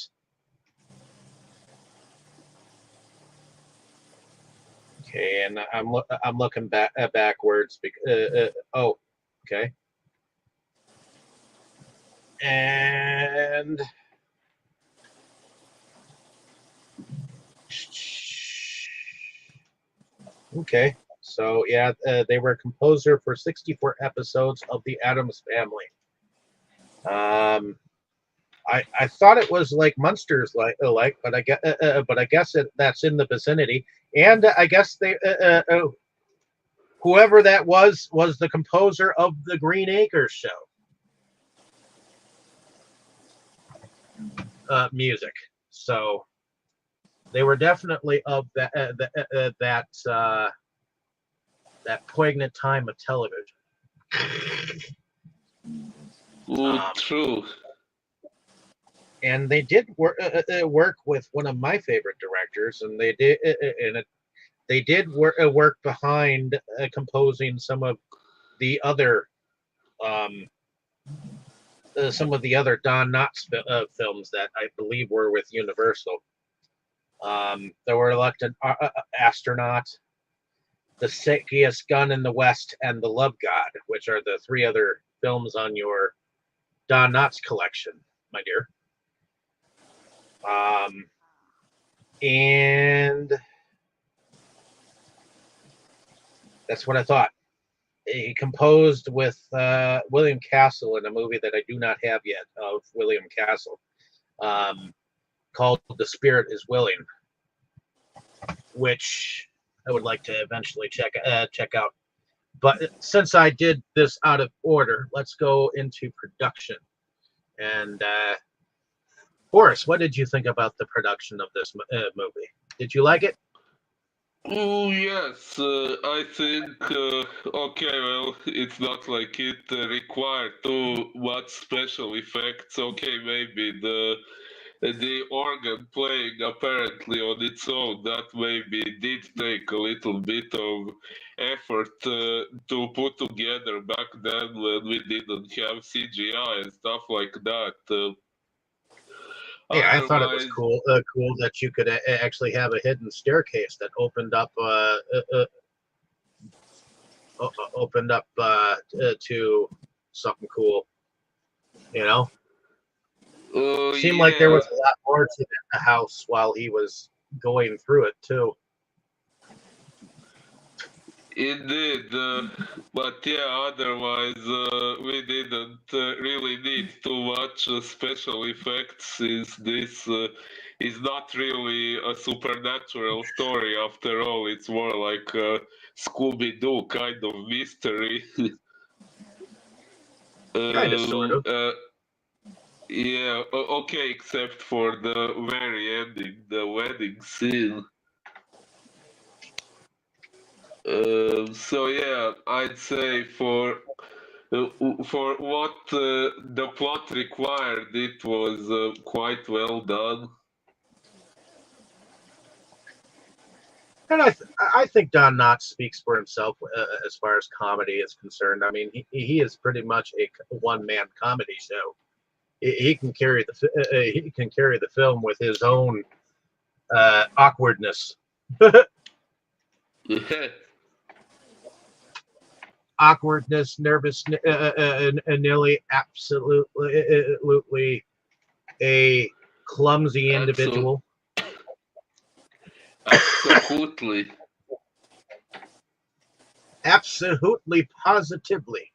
Okay, and I'm looking backwards because oh, okay, and okay, so yeah, they were a composer for 64 episodes of the Addams Family. I thought it was like Munsters but I guess that's in the vicinity, and I guess they whoever that was the composer of the Green Acres show music. So they were definitely of that poignant time of television. True. And they did work with one of my favorite directors, and they did work behind composing some of the other Don Knotts films that I believe were with Universal. There were Reluctant Astronaut, The Sickest Gun in the West, and The Love God, which are the three other films on your Don Knotts collection, my dear. And that's what I thought. He composed with William Castle in a movie that I do not have yet of William Castle, called The Spirit is Willing, which I would like to eventually check out. But since I did this out of order, let's go into production. And Boris, what did you think about the production of this movie? Did you like it? Oh, yes, I think, okay, well, it's not like it required too much special effects. Okay, maybe the organ playing apparently on its own, that maybe did take a little bit of effort to put together back then when we didn't have CGI and stuff like that. Yeah, I thought it was Otherwise, cool that you could actually have a hidden staircase that opened up to something cool. You know, seemed like there yeah. was a lot more to the house while he was going through it too. Indeed, but yeah, otherwise we didn't really need too much special effects since this is not really a supernatural story after all. It's more like a Scooby-Doo kind of mystery. Kind of, sort of. Yeah, okay, except for the very ending, the wedding scene. So yeah, I'd say for what the plot required, it was quite well done. And I think Don Knotts speaks for himself as far as comedy is concerned. I mean, he is pretty much a one man comedy show. He can carry the film with his own Awkwardness. Yeah, Awkwardness, nervous, and nearly absolutely a clumsy absolutely, individual. absolutely. Absolutely, positively.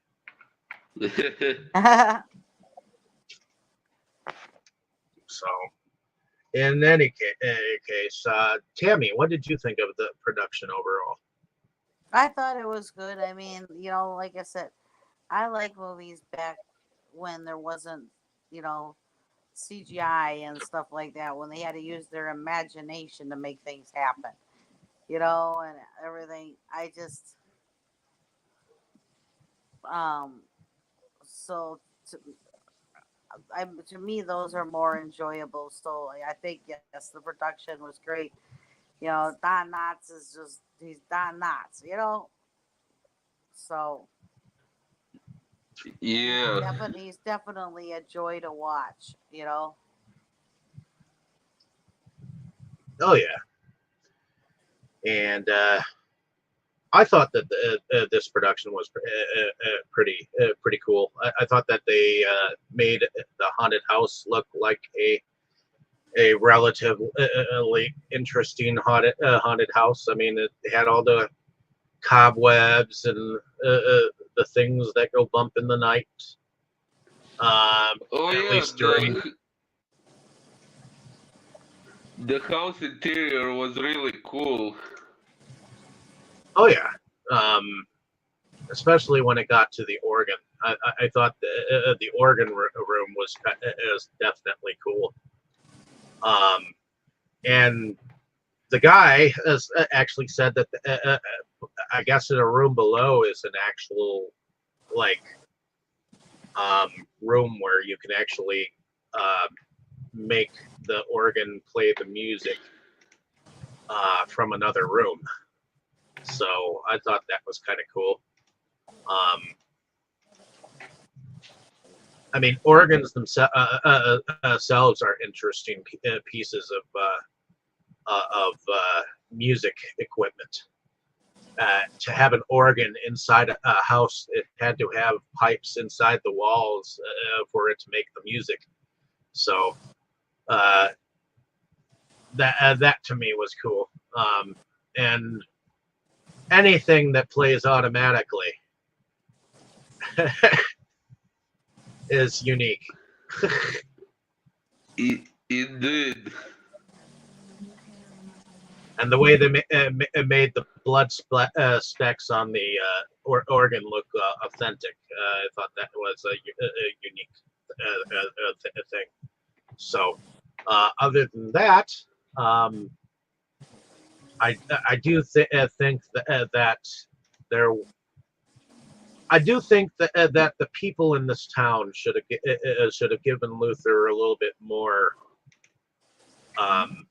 So, in any case, Tammy, what did you think of the production overall? I thought it was good. I mean, like I said, I like movies back when there wasn't, you know, CGI and stuff like that, when they had to use their imagination to make things happen, and everything. Um, so to, to me, those are more enjoyable. So I think, yes, the production was great. Don Knotts he's Don Knotts. So Yeah. he's definitely a joy to watch. Oh yeah, and I thought that this production was pretty cool. I thought that they made the haunted house look like a relatively interesting haunted house. I mean, it had all the cobwebs and the things that go bump in the night. Oh At yeah, least during. the house interior was really cool. Oh yeah, um, especially when it got to the organ. I thought the organ room was definitely cool. Um, and the guy has actually said that I guess in a room below is an actual like um, room where you can actually uh, make the organ play the music from another room. So I thought that was kind of cool. Um, I mean, organs themselves are interesting pieces of music equipment. To have an organ inside a house, it had to have pipes inside the walls for it to make the music. So uh, that to me was cool. And anything that plays automatically is unique. Indeed. And the way they made the blood specks on the organ look authentic, I thought that was a unique thing. So, other than that, um, I do think that there. I do think that the people in this town should have given Luther a little bit more um,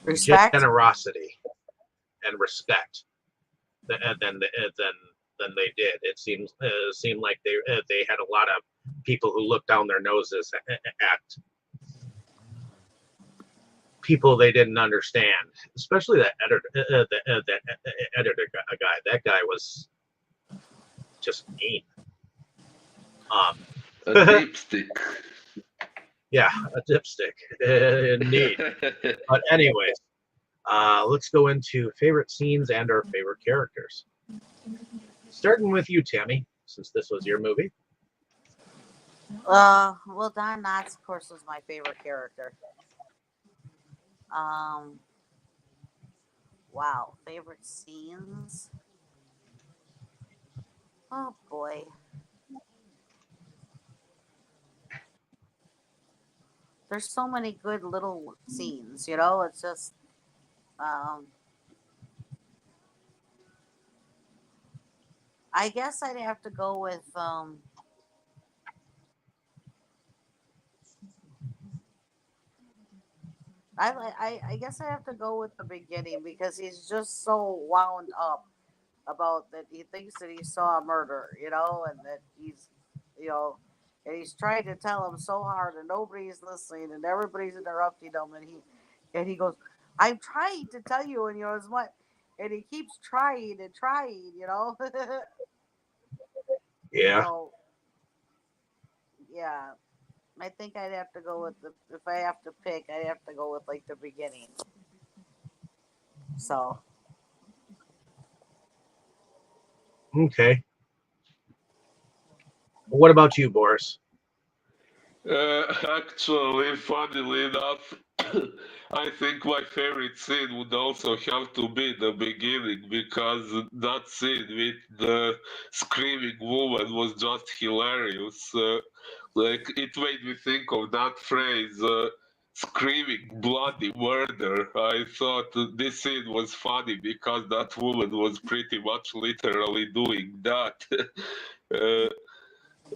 Respect. generosity and respect than they did. It seemed like they had a lot of people who looked down their noses at people they didn't understand, especially that editor guy. That guy was just mean. Um, A dipstick. yeah, a dipstick indeed. But anyways, let's go into favorite scenes and our favorite characters. Starting with you, Tammy, since this was your movie. Well, Don Knotts, of course, was my favorite character. Um, wow, favorite scenes. Oh boy, there's so many good little scenes. It's just, um, I guess I'd have to go with, I guess I have to go with the beginning because he's just so wound up about that he thinks that he saw a murder, and that he's, you know, and he's trying to tell him so hard, and nobody's listening, and everybody's interrupting him, and he goes, "I'm trying to tell you," and it's what, and he keeps trying and trying. Yeah. So yeah, I think I'd have to go with the if I have to pick, I'd have to go with like the beginning. So Okay. What about you, Boris? Actually, funnily enough, I think my favorite scene would also have to be the beginning because that scene with the screaming woman was just hilarious. Like, it made me think of that phrase, screaming bloody murder. I thought this scene was funny because that woman was pretty much literally doing that. uh,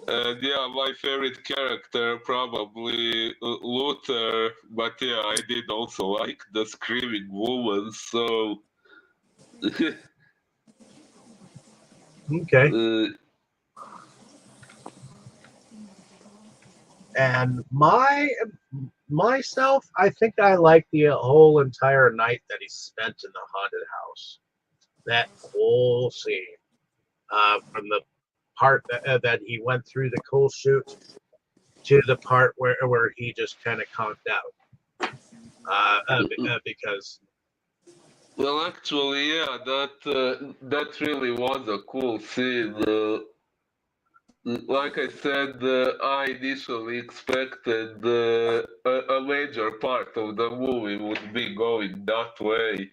and yeah, my favorite character probably Luther, but yeah, I did also like the screaming woman. So Okay. uh, And myself, I think I like the whole entire night that he spent in the haunted house. That whole scene, from the part that he went through the coal chute to the part where he just kind of conked out. Because well, actually, yeah, that really was a cool scene. Like I said, I initially expected a major part of the movie would be going that way.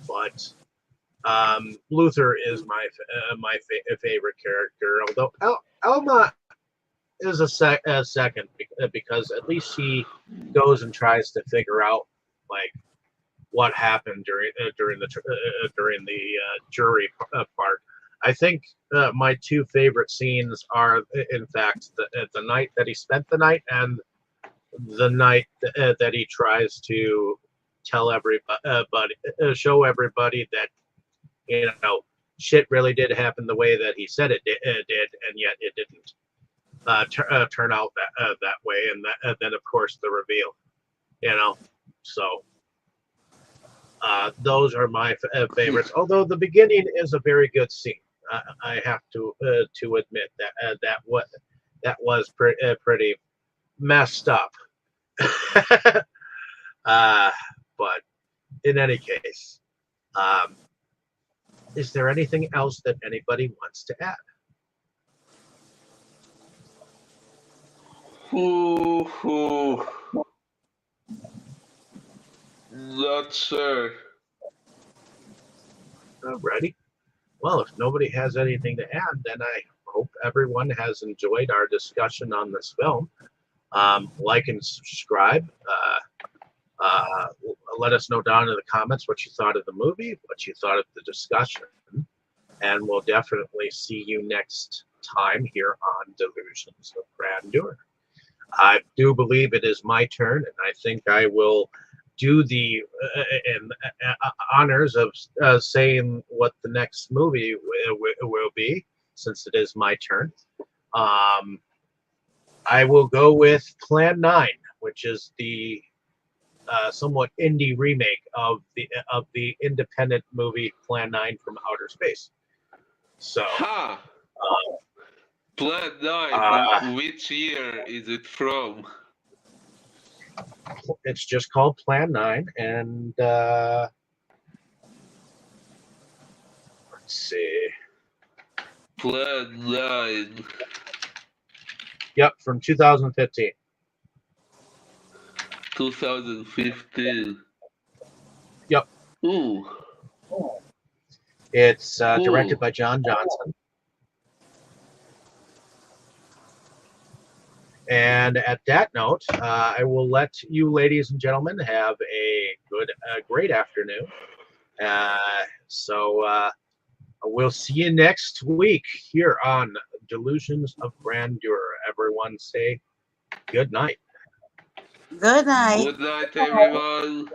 but Luther is my favorite character. Although Elma is a second because at least she goes and tries to figure out like what happened during the jury part. I think my two favorite scenes are, in fact, the night that he spent the night and the night that he tries to tell everybody, show everybody that shit really did happen the way that he said it did, and yet it didn't turn out that way. And then, of course, the reveal. So those are my favorites. Although the beginning is a very good scene, I have to admit that was pretty messed up. uh, but in any case, um, is there anything else that anybody wants to add? Ooh, ooh, not sure. Alrighty. Well, if nobody has anything to add, then I hope everyone has enjoyed our discussion on this film. Like and subscribe. Uh, Let us know down in the comments what you thought of the movie, what you thought of the discussion, and we'll definitely see you next time here on Delusions of Grandeur. I do believe it is my turn, and I think I will do the honors of saying what the next movie will be, since it is my turn. Um, I will go with Plan 9, which is the somewhat indie remake of the independent movie Plan 9 from Outer Space. So, Ha! Plan 9, uh, which year is it from? it's just called Plan 9, and let's see. Plan 9, Yep, from 2015. 2015. Yep, Ooh, it's directed cool. by John Johnson. And at that note, I will let you, ladies and gentlemen, have a great afternoon. So we'll see you next week here on Delusions of Grandeur. Everyone say good night. good night. Good night, everyone.